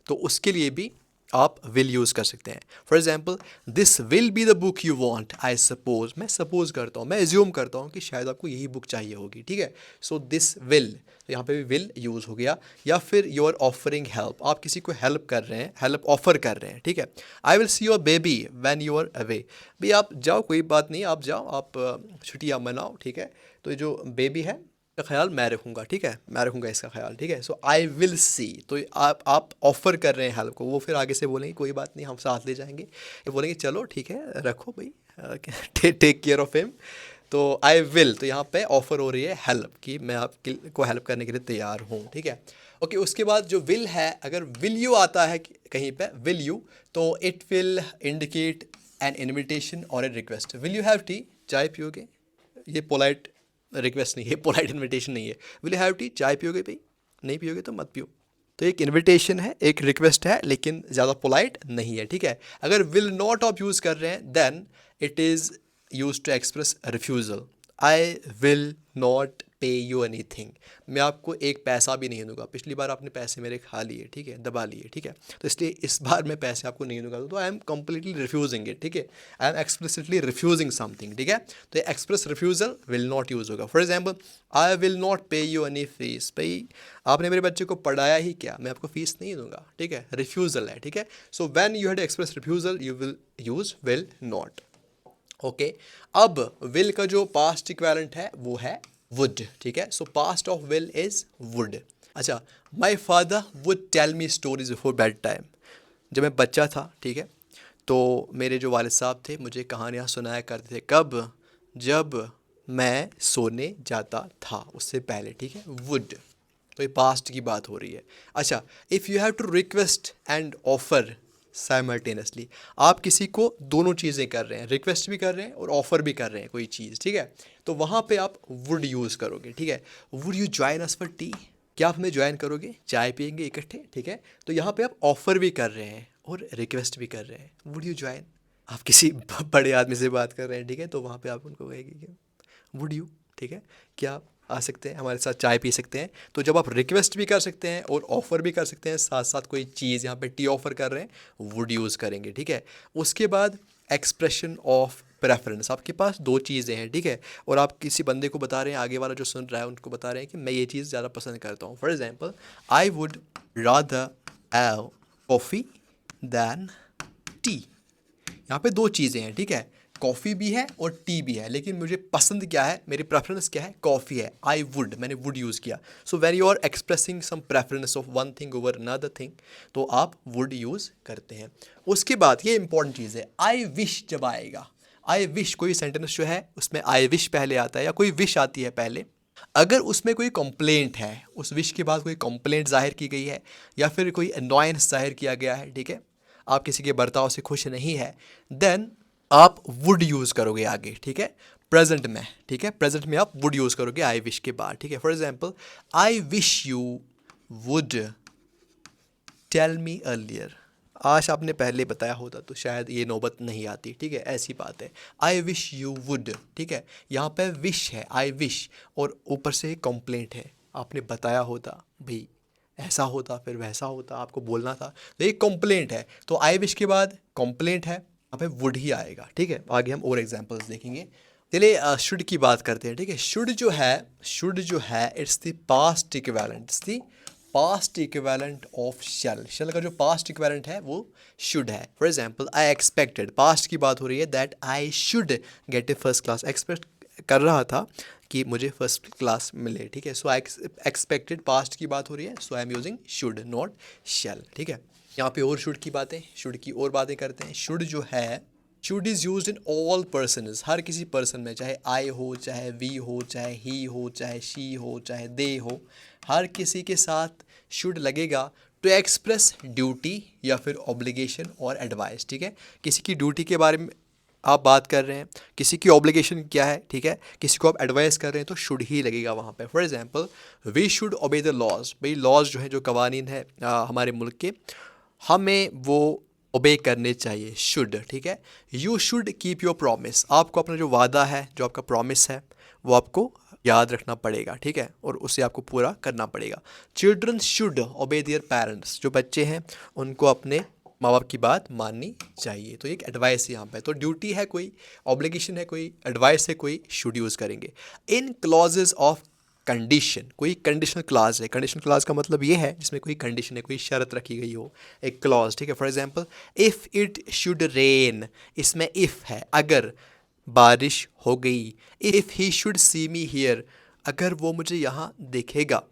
तो उसके लिए भी आप विल यूज़ कर सकते हैं। For example, this will be the book you want, I suppose, मैं सपोज करता हूँ, मैं एज्यूम करता हूँ कि शायद आपको यही बुक चाहिए होगी, ठीक है। सो दिस विल, तो यहाँ पे भी विल यूज़ हो गया। या फिर यू आर ऑफरिंग हेल्प, आप किसी को हेल्प कर रहे हैं, हेल्प ऑफर कर रहे हैं, ठीक है। I will see your baby when you are away, भाई आप जाओ, कोई बात नहीं, आप जाओ, आप छुट्टियाँ मनाओ, ठीक है। तो ये जो बेबी है का ख्याल मैं रखूँगा, ठीक है, मैं रखूँगा इसका ख्याल, ठीक है। सो आई विल सी, तो आप ऑफ़र कर रहे हैं हेल्प को, वो फिर आगे से बोलेंगे कोई बात नहीं, हम साथ ले जाएंगे, ये बोलेंगे चलो ठीक है रखो भाई, टेक केयर ऑफ़ हिम। तो आई विल, तो यहाँ पे ऑफ़र हो रही है हेल्प की, मैं आपको हेल्प करने के लिए तैयार हूँ, ठीक है। ओके, उसके बाद जो विल है, अगर विल यू आता है कहीं पे, विल यू, तो it will indicate an invitation और a request. Will you have tea, चाय पियोगे, ये पोलाइट रिक्वेस्ट नहीं है, पोलाइट इनविटेशन नहीं है। विल यू हैव टी, चाय पियोगे भाई, नहीं पियोगे तो मत पियो। तो एक इनविटेशन है, एक रिक्वेस्ट है, लेकिन ज़्यादा पोलाइट नहीं है, ठीक है। अगर विल नॉट आप यूज़ कर रहे हैं, then it is use to express refusal. I will not pay you anything, मैं आपको एक पैसा भी नहीं दूंगा, पिछली बार आपने पैसे मेरे खा लिए, ठीक है, दबा लिए, ठीक है, तो इसलिए इस बार मैं पैसे आपको नहीं दूंगा, तो I am completely refusing it, ठीक है, I am explicitly refusing something, ठीक है। तो express refusal will not use होगा। For example, I will not pay you any fees, भाई आपने मेरे बच्चे को पढ़ाया ही क्या, मैं आपको फीस नहीं दूंगा, ठीक है, रिफ्यूजल है, ठीक है। सो when you had express refusal, you will use will not. Okay, अब विल का जो पास्ट इक्विवेलेंट है वो है वुड, ठीक है। So past of will is would. अच्छा, my father would tell me stories before bed time, जब मैं बच्चा था, ठीक है, तो मेरे जो वालिद साहब थे मुझे कहानियाँ सुनाया करते थे, कब, जब मैं सोने जाता था, उससे पहले, ठीक है, वुड। तो ये पास्ट की बात हो रही है। अच्छा, if you have to request and offer simultaneously, आप किसी को दोनों चीज़ें कर रहे हैं, रिक्वेस्ट भी कर रहे हैं और ऑफर भी कर रहे हैं कोई चीज़, ठीक है, तो वहाँ पे आप वुड यूज़ करोगे, ठीक है। Would you join us for T, क्या आप हमें ज्वाइन करोगे, चाय पियेंगे इकट्ठे, ठीक है। तो यहाँ पे आप ऑफर भी कर रहे हैं और रिक्वेस्ट भी कर रहे हैं, वुड यू ज्वाइन। आप किसी बड़े आदमी से बात कर रहे हैं, ठीक है, तो वहाँ पे आप उनको कहेंगे कि वुड यू, ठीक है, क्या आप आ सकते हैं हमारे साथ चाय पी सकते हैं। तो जब आप रिक्वेस्ट भी कर सकते हैं और ऑफ़र भी कर सकते हैं, साथ साथ कोई चीज़ यहाँ पे टी ऑफ़र कर रहे हैं, वुड यूज़ करेंगे, ठीक है। उसके बाद एक्सप्रेशन ऑफ प्रेफरेंस, आपके पास दो चीज़ें हैं, ठीक है, और आप किसी बंदे को बता रहे हैं, आगे वाला जो सुन रहा है उनको बता रहे हैं कि मैं ये चीज़ ज़्यादा पसंद करता हूँ। For example, I would rather have coffee than tea. यहाँ पे दो चीज़ें हैं, ठीक है, कॉफ़ी भी है और टी भी है, लेकिन मुझे पसंद क्या है, मेरी प्रेफरेंस क्या है, कॉफ़ी है। आई वुड, मैंने वुड यूज़ किया। So when you are expressing some preference of one thing over another thing, तो आप वुड यूज़ करते हैं। उसके बाद ये इंपॉर्टेंट चीज़ है, आई विश जब आएगा, आई विश, कोई सेंटेंस जो है उसमें आई विश पहले आता है या कोई विश आती है पहले, अगर उसमें कोई कंप्लेंट है, उस विश के बाद कोई कंप्लेंट जाहिर की गई है या फिर कोई अनॉयंस जाहिर किया गया है, ठीक है, आप किसी के बर्ताव से खुश नहीं है, देन आप वुड यूज़ करोगे आगे, ठीक है, प्रेजेंट में, ठीक है, प्रेजेंट में आप वुड यूज़ करोगे आई विश के बाद, ठीक है। For example, I wish you would tell me earlier, आज आपने पहले बताया होता तो शायद ये नौबत नहीं आती, ठीक है, ऐसी बात है। आई विश यू वुड, ठीक है, यहाँ पे विश है, आई विश, और ऊपर से कंप्लेंट है, आपने बताया होता भाई, ऐसा होता फिर वैसा होता, आपको बोलना था, तो ये कंप्लेंट है, तो आई विश के बाद कंप्लेंट है, यहाँ पे वुड ही आएगा, ठीक है। आगे हम और एग्जांपल्स देखेंगे। चलिए शुड की बात करते हैं, ठीक है। शुड जो है it's the past equivalent, it's the past equivalent of shall. Shall का जो पास्ट इक्विवेलेंट है वो शुड है। For example, I expected, past की बात हो रही है, that I should get a first class, expect कर रहा था कि मुझे फर्स्ट क्लास मिले, ठीक है। सो आई एक्सपेक्टेड, पास्ट की बात हो रही है, so I am using should not shall, ठीक है। यहाँ पे और शुड की बातें, शुड की और बातें करते हैं। शुड जो है, should is used in all persons, हर किसी पर्सन में, चाहे आई हो, चाहे वी हो, चाहे ही हो, चाहे शी हो, चाहे दे हो, हर किसी के साथ शुड लगेगा टू एक्सप्रेस ड्यूटी या फिर ऑब्लिगेशन और एडवाइस, ठीक है। किसी की ड्यूटी के बारे में आप बात कर रहे हैं, किसी की ऑब्लिगेशन क्या है, ठीक है, किसी को आप एडवाइस कर रहे हैं तो शुड ही लगेगा वहाँ पे। For example we should obey the laws, भाई लॉज जो है, जो कवानीन है हमारे मुल्क के, हमें वो ओबे करने चाहिए, शुड, ठीक है। You should keep your promise, आपको अपना जो वादा है, जो आपका प्रॉमिस है, वो आपको याद रखना पड़ेगा, ठीक है, और उसे आपको पूरा करना पड़ेगा। चिल्ड्रन शुड ओबे देयर पेरेंट्स, जो बच्चे हैं उनको अपने माँ बाप की बात माननी चाहिए। तो एक एडवाइस यहाँ पे, तो ड्यूटी है कोई, ऑब्लिगेशन है कोई, एडवाइस है कोई, शुड यूज़ करेंगे। इन क्लॉजेज ऑफ कंडीशन, कोई कंडीशनल क्लाज है, कंडीशनल क्लाज का मतलब ये है जिसमें कोई कंडीशन है, कोई शर्त रखी गई हो, एक क्लॉज, ठीक है। For example if it should rain, इसमें इफ़ है, अगर बारिश हो गई। If he should see me here, अगर वो मुझे यहाँ देखेगा,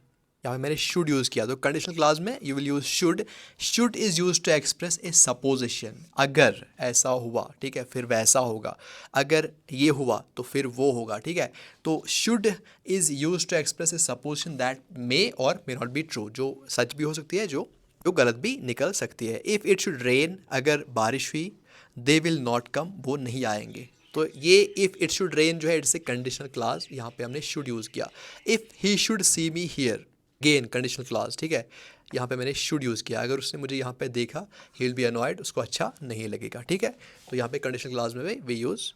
यहाँ पे मैंने शुड यूज़ किया, तो कंडीशनल क्लास में you will use should. Should is use to express a supposition, अगर ऐसा हुआ, ठीक है, फिर वैसा होगा, अगर ये हुआ तो फिर वो होगा, ठीक है। तो should is use to express a supposition that may और मे नॉट बी ट्रू, जो सच भी हो सकती है, जो गलत भी निकल सकती है। इफ़ इट शुड रेन, अगर बारिश हुई, दे विल नॉट कम, वो नहीं आएंगे। तो ये इफ़ इट शुड रेन जो है, इट्स ए कंडीशनल क्लास, यहाँ पे हमने शुड यूज़ किया। If he should see me here, again conditional class, ठीक है, यहाँ पे मैंने शुड यूज़ किया, अगर उसने मुझे यहाँ पे देखा, ही विल बी अनॉयड, उसको अच्छा नहीं लगेगा, ठीक है। तो यहाँ पे कंडीशनल क्लास में वी यूज़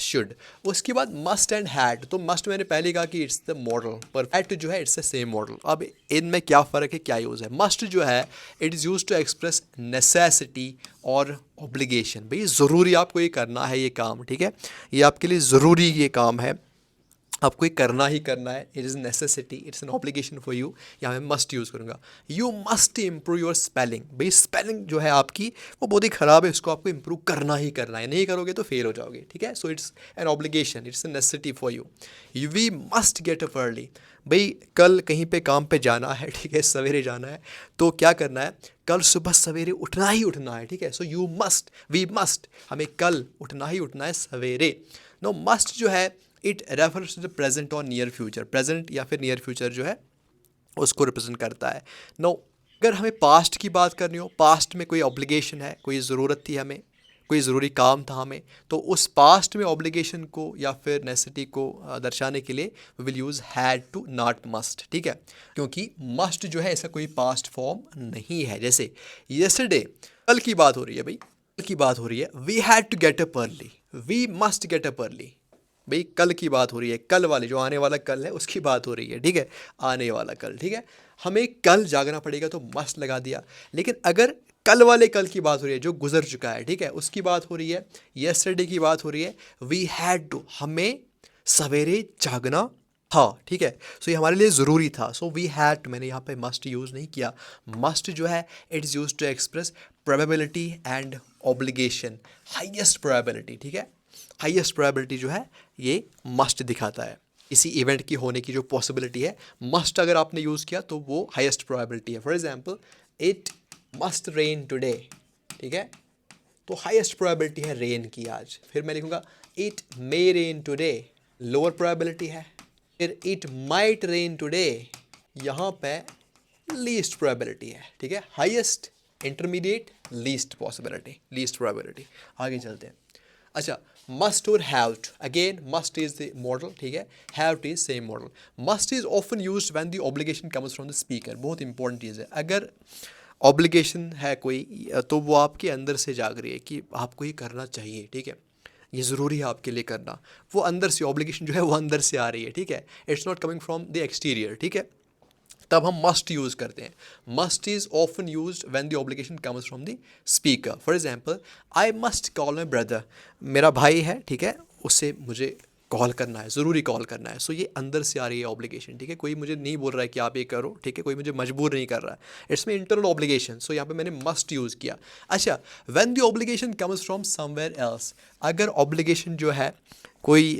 शुड। उसके बाद मस्ट एंड हैड, तो मस्ट मैंने पहले कहा कि इट्स द मॉडल, पर हैड जो है इट्स द सेम मॉडल। अब इनमें क्या फ़र्क है, क्या यूज़ है। मस्ट जो है it is use to express necessity और ऑब्लिगेशन, भाई ज़रूरी आपको ये करना है, ये काम, ठीक है, ये आपके लिए ज़रूरी ये काम है, आपको ये करना ही करना है, it is necessity, it's an obligation for you, यहाँ मैं मस्ट यूज़ करूँगा। You must improve your spelling, भाई स्पेलिंग जो है आपकी वो बहुत ही ख़राब है, इसको आपको इम्प्रूव करना ही करना है, नहीं करोगे तो फेल हो जाओगे, ठीक है। So it's an obligation, it's an necessity for you. We must get up early, भाई कल कहीं पे काम पे जाना है, ठीक है, सवेरे जाना है, तो क्या करना है, कल सुबह सवेरे उठना ही उठना है, ठीक है। So you must, we must, हमें कल उठना ही उठना है सवेरे। नो मस्ट जो है it refers to the present और नियर फ्यूचर, प्रेजेंट या फिर नियर फ्यूचर जो है उसको रिप्रेजेंट करता है। नो अगर हमें पास्ट की बात करनी हो, पास्ट में कोई ऑब्लिगेशन है, कोई ज़रूरत थी हमें, कोई ज़रूरी काम था हमें, तो उस पास्ट में ऑब्लिगेशन को या फिर नेसेसिटी को दर्शाने के लिए we will use had to not must, ठीक है, क्योंकि मस्ट जो है इसका कोई पास्ट फॉर्म नहीं है। जैसे यस्टरडे, कल की बात हो रही है, भाई कल की बात हो रही है, we had to get up early, we must get up early, भाई कल की बात हो रही है, कल वाले जो आने वाला कल है उसकी बात हो रही है, ठीक है, आने वाला कल, ठीक है, हमें कल जागना पड़ेगा तो मस्ट लगा दिया। लेकिन अगर कल वाले कल की बात हो रही है जो गुजर चुका है, ठीक है, उसकी बात हो रही है, यस्टरडे की बात हो रही है, वी हैड टू, हमें सवेरे जागना था, ठीक है, सो ये हमारे लिए ज़रूरी था, सो वी हैड, मैंने यहाँ पे मस्ट यूज़ नहीं किया। मस्ट जो है it is use to express probability and obligation, highest probability, ठीक है, हाईएस्ट प्रोबेबिलिटी जो है ये मस्ट दिखाता है, इसी इवेंट की होने की जो पॉसिबिलिटी है, मस्ट अगर आपने यूज़ किया तो वो हाईएस्ट प्रोबेबिलिटी है। For example it must rain today, ठीक है, तो हाईएस्ट प्रोबेबिलिटी है रेन की आज। फिर मैं लिखूँगा it may rain today, lower probability है। फिर इट माइट रेन टुडे, यहाँ पे लीस्ट प्रोबेबिलिटी है, ठीक है, highest, intermediate, least possibility, least probability. आगे चलते हैं। अच्छा, मस्ट और have to, again must is the modal, ठीक है, have to is same modal. Must is often used when the obligation comes from the speaker, बहुत इंपॉर्टेंट चीज़ है। अगर ऑब्लिगेशन है कोई तो वो आपके अंदर से जाग रही है कि आपको ये करना चाहिए, ठीक है, ये ज़रूरी है आपके लिए करना, वो अंदर से ऑब्लिगेशन जो है वो अंदर से आ रही है, ठीक है, it's not coming from the exterior, ठीक है, तब हम मस्ट यूज़ करते हैं। Must is often used when the obligation comes from the speaker. For example I must call my brother, मेरा भाई है, ठीक है, उससे मुझे कॉल करना है, ज़रूरी कॉल करना है, सो ये अंदर से आ रही है ऑब्लिगेशन, ठीक है, कोई मुझे नहीं बोल रहा है कि आप ये करो, ठीक है, कोई मुझे मजबूर नहीं कर रहा है, इट्स में इंटरनल ऑब्लिगेशन, सो यहाँ पे मैंने मस्ट यूज़ किया। अच्छा, when the obligation comes from somewhere else, अगर ऑब्लिगेशन जो है कोई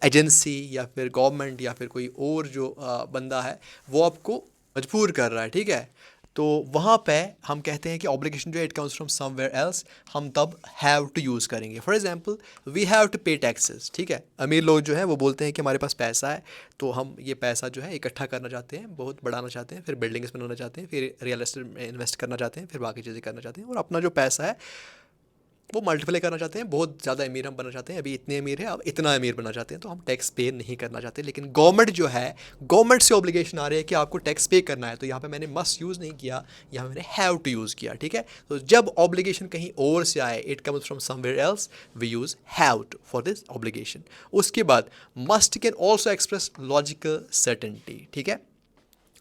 एजेंसी या फिर गवर्नमेंट या फिर कोई और जो बंदा है वो आपको मजबूर कर रहा है, ठीक है, तो वहाँ पे हम कहते हैं कि ऑब्लिगेशन जो है it comes from somewhere else, हम तब हैव टू यूज़ करेंगे। For example we have to pay taxes, ठीक है, अमीर लोग जो है वो बोलते हैं कि हमारे पास पैसा है, तो हम ये पैसा जो है इकट्ठा करना चाहते हैं, बहुत बढ़ाना चाहते हैं, फिर बिल्डिंग्स बनाना चाहते हैं, फिर रियल एस्टेट में इन्वेस्ट करना चाहते हैं, फिर बाकी चीज़ें करना चाहते हैं, और अपना जो पैसा है वो मल्टीप्लाई करना चाहते हैं, बहुत ज़्यादा अमीर हम बनना चाहते हैं, अभी इतने अमीर है अब इतना अमीर बनना चाहते हैं, तो हम टैक्स पे नहीं करना चाहते। लेकिन गवर्नमेंट जो है, गवर्नमेंट से ऑब्लिगेशन आ रही है कि आपको टैक्स पे करना है, तो यहाँ पे मैंने मस्ट यूज़ नहीं किया, यहाँ मैंने हैव टू यूज़ किया, ठीक है। तो जब ऑब्लिगेशन कहीं और से आए, it comes from somewhere else, we use have to for this obligation. उसके बाद must can also express logical certainty, ठीक है।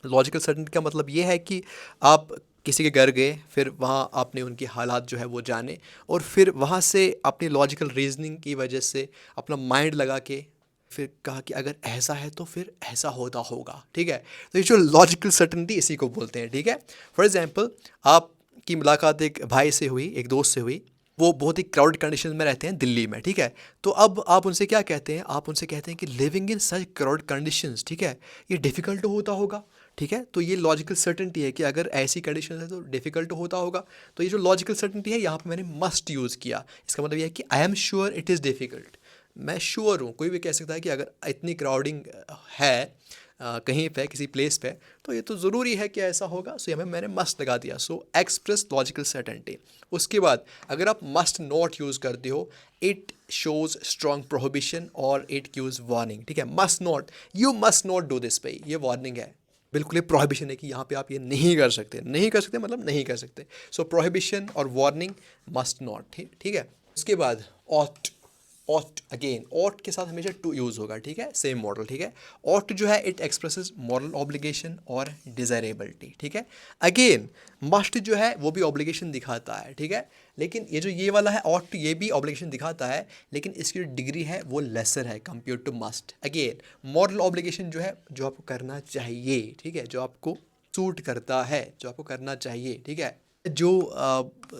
लॉजिकल सर्टेनिटी का मतलब ये है कि आप किसी के घर गए, फिर वहाँ आपने उनके हालात जो है वो जाने, और फिर वहाँ से अपनी लॉजिकल रीजनिंग की वजह से अपना माइंड लगा के फिर कहा कि अगर ऐसा है तो फिर ऐसा होता होगा, ठीक है। तो ये जो लॉजिकल सर्टेनिटी इसी को बोलते हैं, ठीक है। फॉर एग्जांपल, आपकी मुलाकात एक भाई से हुई, एक दोस्त से हुई, वो बहुत ही क्राउड कंडीशन में रहते हैं दिल्ली में, ठीक है। तो अब आप उनसे क्या कहते हैं, आप उनसे कहते हैं कि living in such crowd conditions, ठीक है, ये डिफ़िकल्ट होता होगा, ठीक है। तो ये लॉजिकल सर्टेनिटी है कि अगर ऐसी कंडीशन है तो डिफ़िकल्ट होता होगा। तो ये जो लॉजिकल सर्टेनिटी है, यहाँ पे मैंने मस्ट यूज़ किया। इसका मतलब ये है कि I am sure it is difficult, मैं श्योर हूँ। कोई भी कह सकता है कि अगर इतनी क्राउडिंग है कहीं पे, किसी प्लेस पे, तो ये तो ज़रूरी है कि ऐसा होगा, सो यहाँ मैंने मस्ट लगा दिया। सो एक्सप्रेस लॉजिकल सर्टेनिटी। उसके बाद अगर आप मस्ट नॉट यूज़ करते हो, इट शोज़ स्ट्रॉन्ग प्रोहिबिशन और इट गिव्स वार्निंग, ठीक है। Must not, you must not do this भाई, ये वार्निंग है, बिल्कुल ये प्रोहिबिशन है कि यहाँ पे आप ये नहीं कर सकते, नहीं कर सकते मतलब नहीं कर सकते। सो प्रोहिबिशन और वार्निंग, मस्ट नॉट, ठीक ठीक है। उसके बाद ऑट, ऑट अगेन, ऑट के साथ हमेशा टू यूज़ होगा, ठीक है, सेम मॉडल, ठीक है। ऑट जो है इट एक्सप्रेसेस मॉरल ऑब्लिगेशन और डिज़ायरेबिलिटी, ठीक है। अगेन मस्ट जो है वो भी ऑब्लिगेशन दिखाता है, ठीक है। लेकिन ये जो ये वाला है ऑट, ये भी ऑब्लिगेशन दिखाता है, लेकिन इसकी जो डिग्री है वो लेसर है compare to must. Again moral obligation जो है, जो आपको करना चाहिए, ठीक है, जो आपको सूट करता है, जो आपको करना चाहिए, ठीक है, जो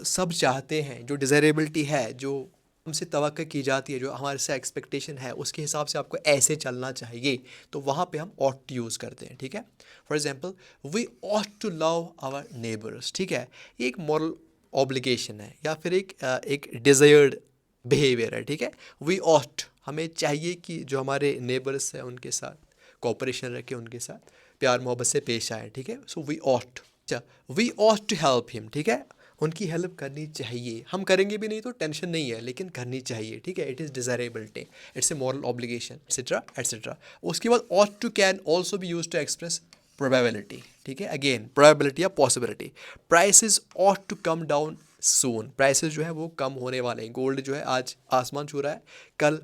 सब चाहते हैं, जो डिज़ायरेबिलिटी है, जो हमसे तवक्को की जाती है, जो हमारे से एक्सपेक्टेशन है, उसके हिसाब से आपको ऐसे चलना चाहिए, तो वहाँ पे हम ऑट यूज़ करते हैं, ठीक है। For example, we ought to love our neighbours, ठीक है, ये एक मॉरल ऑब्लिगेशन है या फिर एक डिज़ायर्ड बिहेवियर है, ठीक है। वी ऑट, हमें चाहिए कि जो हमारे नेबर्स हैं उनके साथ कोऑपरेशन रखें, उनके साथ प्यार मोहब्बत से पेश आए, ठीक है। सो वी ऑट, अच्छा, we ought to help him, ठीक है, उनकी हेल्प करनी चाहिए। हम करेंगे भी नहीं तो टेंशन नहीं है, लेकिन करनी चाहिए, ठीक है, it is desirability, it's a moral obligation, etcetera etcetera. उसके बाद ought to can also be use to express probability, ठीक है। अगेन प्रोबेबिलिटी या possibility, prices ought to come down soon, prices जो है वो कम होने वाले हैं। गोल्ड जो है आज आसमान छू रहा है, कल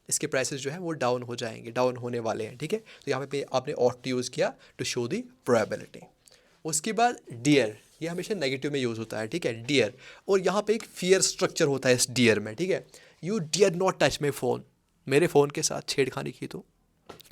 इसके प्राइसेस जो है वो डाउन हो जाएंगे, डाउन होने वाले हैं, ठीक है। तो यहाँ पे आपने ऑट यूज़ किया टू शो दी प्रोबेबिलिटी। उसके बाद डियर, ये हमेशा नेगेटिव में यूज़ होता है, ठीक है, डियर, और यहाँ पे एक फियर स्ट्रक्चर होता है इस डियर में, ठीक है। You dare not touch my phone, मेरे फ़ोन के साथ छेड़खानी की तो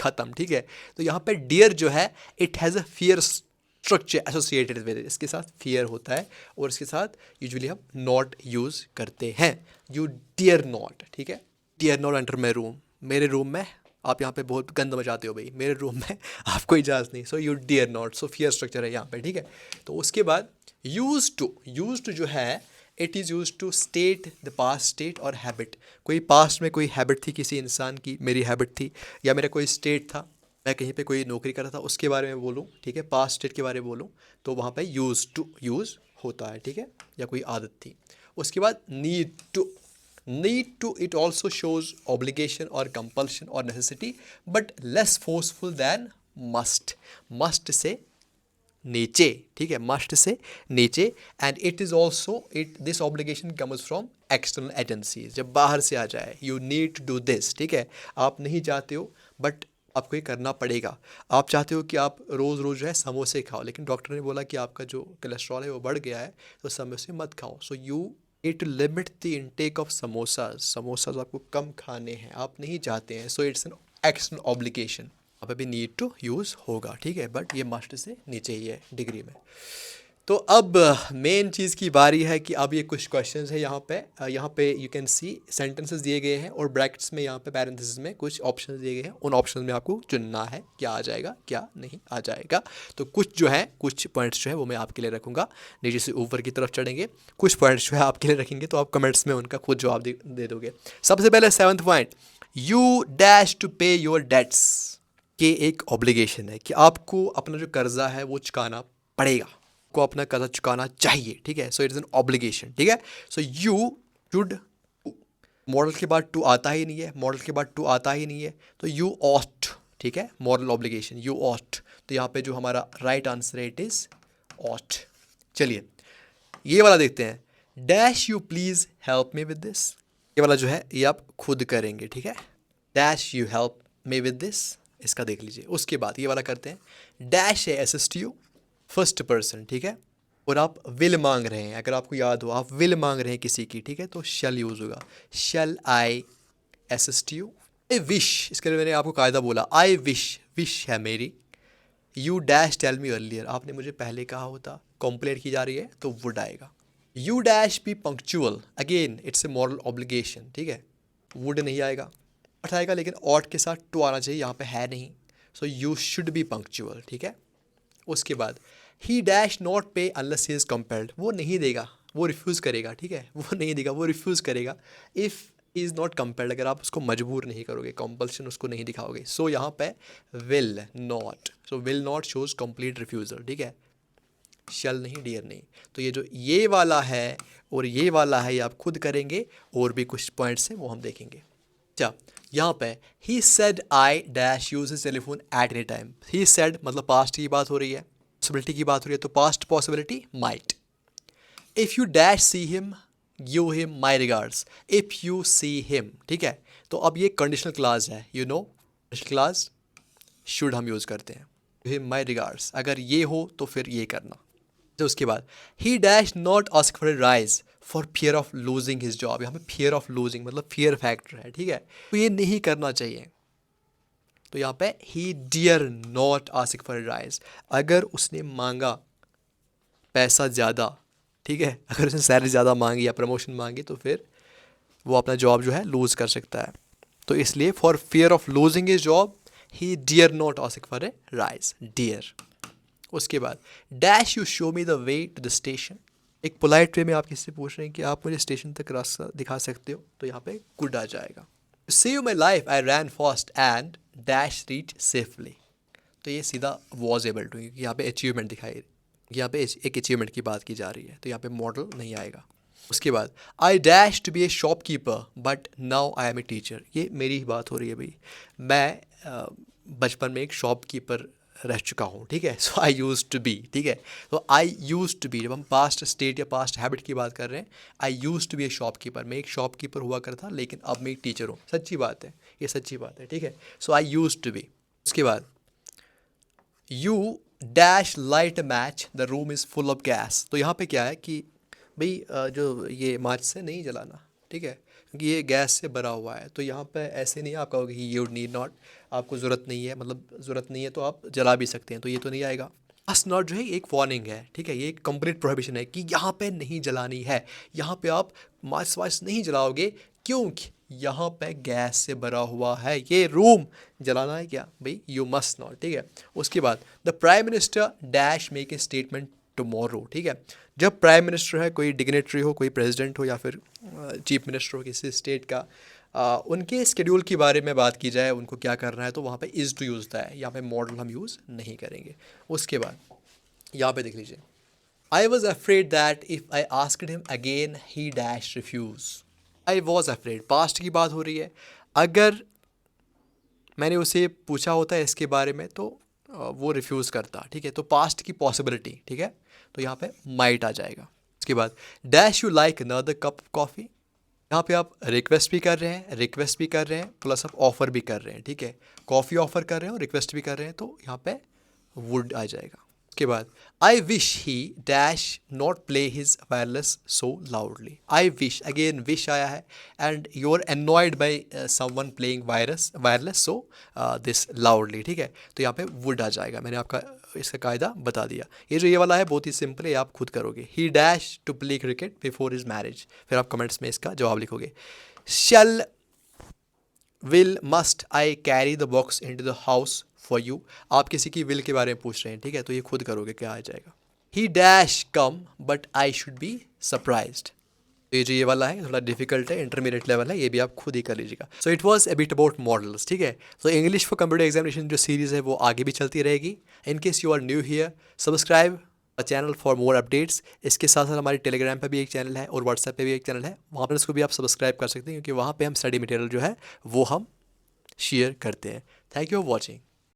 ख़त्म, ठीक है। तो यहाँ पे डियर जो है it has a fear structure associated with, इसके साथ फियर होता है, और इसके साथ यूजुअली हम नॉट यूज़ करते हैं। यू डियर नॉट, ठीक है, dare not enter my room, मेरे रूम में आप यहाँ पे बहुत गंद मचाते हो भाई, मेरे रूम में आपको इजाज़त नहीं, so you dare not, so fear structure है यहाँ पे, ठीक है। तो उसके बाद यूज टू, यूज टू जो है it is use to state the past state और हैबिट, कोई पास्ट में कोई हैबिट थी किसी इंसान की, मेरी हैबिट थी, या मेरा कोई स्टेट था, मैं कहीं पे कोई नौकरी कर रहा था, उसके बारे में बोलूँ, ठीक है, पास्ट स्टेट के बारे में बोलूँ, तो वहाँ पे यूज टू यूज़ होता है, ठीक है, या कोई आदत थी। उसके बाद need to, need to it also shows obligation और कंपल्शन और necessity, but less forceful than must, must से नीचे, ठीक है, मस्ट से नीचे। And it is also, it this obligation comes from external agencies, जब बाहर से आ जाए, you need to do this, ठीक है, आप नहीं चाहते हो बट आपको ये करना पड़ेगा। आप चाहते हो कि आप रोज़ रोज़ जो है समोसे खाओ, लेकिन डॉक्टर ने बोला कि आपका जो कोलेस्ट्रॉल है वो बढ़ गया है, तो समोसे मत खाओ, so you need to limit the intake of samosas, samosas आपको कम खाने हैं, आप नहीं चाहते हैं, so it's an external obligation, अब अभी नीड टू यूज़ होगा, ठीक है, बट ये मस्ट से नीचे ही है डिग्री में। तो अब मेन चीज़ की बारी है कि अब ये कुछ क्वेश्चंस है यहाँ पे यू कैन सी सेंटेंसेस दिए गए हैं, और ब्रैकेट्स में यहाँ पे पैरेंथेसिस में कुछ ऑप्शंस दिए गए हैं, उन ऑप्शंस में आपको चुनना है क्या आ जाएगा क्या नहीं आ जाएगा। तो कुछ जो है, कुछ पॉइंट्स जो है वो मैं आपके लिए रखूँगा, नीचे से ऊपर की तरफ चढ़ेंगे, कुछ पॉइंट्स जो है आपके लिए रखेंगे, तो आप कमेंट्स में उनका खुद जवाब दे दोगे। सबसे पहले 7th point, you dash to pay your debts, ये एक ऑब्लिगेशन है कि आपको अपना जो कर्जा है वो चुकाना पड़ेगा, को अपना कर्जा चुकाना चाहिए, ठीक है, so it is an obligation, ठीक है। सो यू शुड, मॉडल के बाद टू आता ही नहीं है, मॉडल के बाद टू आता ही नहीं है, तो यू ऑट, ठीक है, मॉरल ऑब्लिगेशन यू ऑट। तो यहाँ पे जो हमारा राइट आंसर है इट इज़ ऑट। चलिए ये वाला देखते हैं, dash you please help me with this. ये वाला जो है ये आप खुद करेंगे, ठीक है, dash you help me with this, इसका देख लीजिए। उसके बाद ये वाला करते हैं, डैश है असिस्ट यू, फर्स्ट पर्सन, ठीक है, और आप विल मांग रहे हैं, अगर आपको याद हो आप विल मांग रहे हैं किसी की, ठीक है, तो शैल यूज़ होगा, shall I assist you. I wish, इसके लिए मैंने आपको कायदा बोला, आई विश, विश है मेरी, you dash tell me earlier, आपने मुझे पहले कहा होता, कंप्लेंट की जा रही है तो वुड आएगा। You dash B punctual, again it's a moral obligation, ठीक है, वुड नहीं आएगा, बट आएगा, लेकिन ऑट के साथ टू आना चाहिए, यहाँ पे है नहीं, so you should be punctual, ठीक है। उसके बाद ही डैश नॉट पे अनलेस ही इज़ कंपेल्ड, वो नहीं देगा, वो रिफ्यूज़ करेगा, ठीक है, वो नहीं देगा, वो रिफ्यूज़ करेगा if he is not compelled, अगर आप उसको मजबूर नहीं करोगे, कंपल्शन उसको नहीं दिखाओगे। सो यहाँ पे will not, so will not shows complete refusal, ठीक है, शल नहीं, डियर नहीं। तो ये जो ये वाला है और ये वाला है ये आप खुद करेंगे, और भी कुछ पॉइंट्स हैं वो हम देखेंगे। अच्छा यहाँ पे he said I dash use his telephone at any time, he said मतलब पास्ट की बात हो रही है, पॉसिबिलिटी की बात हो रही है, तो past possibility might. If you dash see him give him my regards, if you see him, ठीक है, तो अब ये कंडीशनल क्लास है, you know conditional class should हम यूज़ करते हैं, हिम माई रिगार्ड्स, अगर ये हो तो फिर ये करना। तो उसके बाद ही dash not ask for a rise for fear of losing his job, यहाँ पे फियर ऑफ लूजिंग मतलब फियर फैक्टर है, ठीक है, तो ये नहीं करना चाहिए। तो यहाँ पे he dare not ask for a rise, अगर उसने मांगा पैसा ज़्यादा, ठीक है, अगर उसने सैलरी ज़्यादा मांगी या प्रमोशन मांगी तो फिर वो अपना जॉब जो है लूज़ कर सकता है। तो इसलिए for fear of losing his job he dare not ask for a rise, dare. उसके बाद dash you show me the way to the station, एक पोलाइट वे में आप किसी से पूछ रहे हैं कि आप मुझे स्टेशन तक रास्ता दिखा सकते हो, तो यहाँ पे कुड आ जाएगा। Save my life I ran fast and dash reach safely, तो ये सीधा वॉज एबल टू, यहाँ पे अचीवमेंट दिखाई, यहाँ पे एक अचीवमेंट की बात की जा रही है, तो यहाँ पे मॉडल नहीं आएगा। उसके बाद I dash to be a shopkeeper but now I am a teacher, ये मेरी ही बात हो रही है भाई, मैं बचपन में एक शॉपकीपर रह चुका हूँ, ठीक है, so I use to be, ठीक है, तो आई यूज़ टू बी, जब हम पास्ट स्टेट या पास्ट हैबिट की बात कर रहे हैं, I use to be a shopkeeper, मैं एक शॉपकीपर हुआ करता लेकिन अब मैं एक टीचर हूँ, सच्ची बात है, ये सच्ची बात है, ठीक है, so I use to B. उसके बाद you dash light match the room is full of gas, तो यहाँ पे क्या है कि भाई जो ये माच से नहीं जलाना, ठीक है, क्योंकि ये गैस से भरा हुआ है, तो यहाँ पे ऐसे नहीं आप कहोगे कि यू नीड नॉट, आपको ज़रूरत नहीं है, मतलब ज़रूरत नहीं है तो आप जला भी सकते हैं, तो ये तो नहीं आएगा। मस्ट नॉट जो है एक वार्निंग है, ठीक है, ये एक कंप्लीट प्रोहिबिशन है कि यहाँ पे नहीं जलानी है, यहाँ पे आप माच वाच नहीं जलाओगे क्योंकि यहाँ पे गैस से भरा हुआ है, ये रूम जलाना है क्या भाई, यू मस्ट नॉट, ठीक है। उसके बाद the prime minister dash make a statement tomorrow, ठीक है, जब प्राइम मिनिस्टर है, कोई डिग्नेटरी हो, कोई प्रेसिडेंट हो या फिर चीफ मिनिस्टर हो किसी स्टेट का, उनके स्केड्यूल के बारे में बात की जाए, उनको क्या करना है, तो वहाँ पे इज़ टू यूज़ होता है, यहाँ पे मॉडल हम यूज़ नहीं करेंगे। उसके बाद यहाँ पे देख लीजिए, I was afraid that if I asked him again he dash refuse, I was afraid, past की बात हो रही है, अगर मैंने उसे पूछा होता है इसके बारे में तो वो रिफ्यूज़ करता, ठीक है, तो पास्ट की पॉसिबिलिटी, ठीक है, तो यहाँ पे माइट आ जाएगा। उसके बाद dash you like another cup coffee, यहाँ पे आप रिक्वेस्ट भी कर रहे हैं, रिक्वेस्ट भी कर रहे हैं, प्लस आप ऑफ़र भी कर रहे हैं, ठीक है, कॉफ़ी ऑफ़र कर रहे हो, रिक्वेस्ट भी कर रहे हैं, तो यहाँ पे वुड आ जाएगा। उसके बाद I wish he dash not play his wireless so loudly, I wish, again wish आया है and you are annoyed by someone playing wireless so this loudly, ठीक है, तो यहाँ पे वुड आ जाएगा, मैंने आपका इसका कायदा बता दिया। ये जो ये वाला है बहुत ही सिंपल है, आप खुद करोगे, he dash to play cricket before his marriage, फिर आप कमेंट्स में इसका जवाब लिखोगे। Shall will must I carry the box into the house for you, आप किसी की विल के बारे में पूछ रहे हैं, ठीक है, तो ये खुद करोगे, क्या आ जाएगा। ही dash come but I should be surprised, तो ये जो ये वाला है थोड़ा डिफिकल्ट है, इंटरमीडिएट लेवल है, ये भी आप खुद ही कर लीजिएगा। So it was a bit about modals, ठीक है, तो इंग्लिश फॉर कंप्यूटर एग्जामिनेशन जो सीरीज़ है वो आगे भी चलती रहेगी। In case you are new here, subscribe channel for more updates. इसके साथ साथ हमारे टेलीग्राम पे भी एक चैनल है और व्हाट्सएप पे भी एक चैनल है, वहाँ पर इसको भी आप सब्सक्राइब कर सकते हैं क्योंकि वहाँ पे हम स्टडी मटेरियल जो है वो हम शेयर करते हैं। Thank you for watching.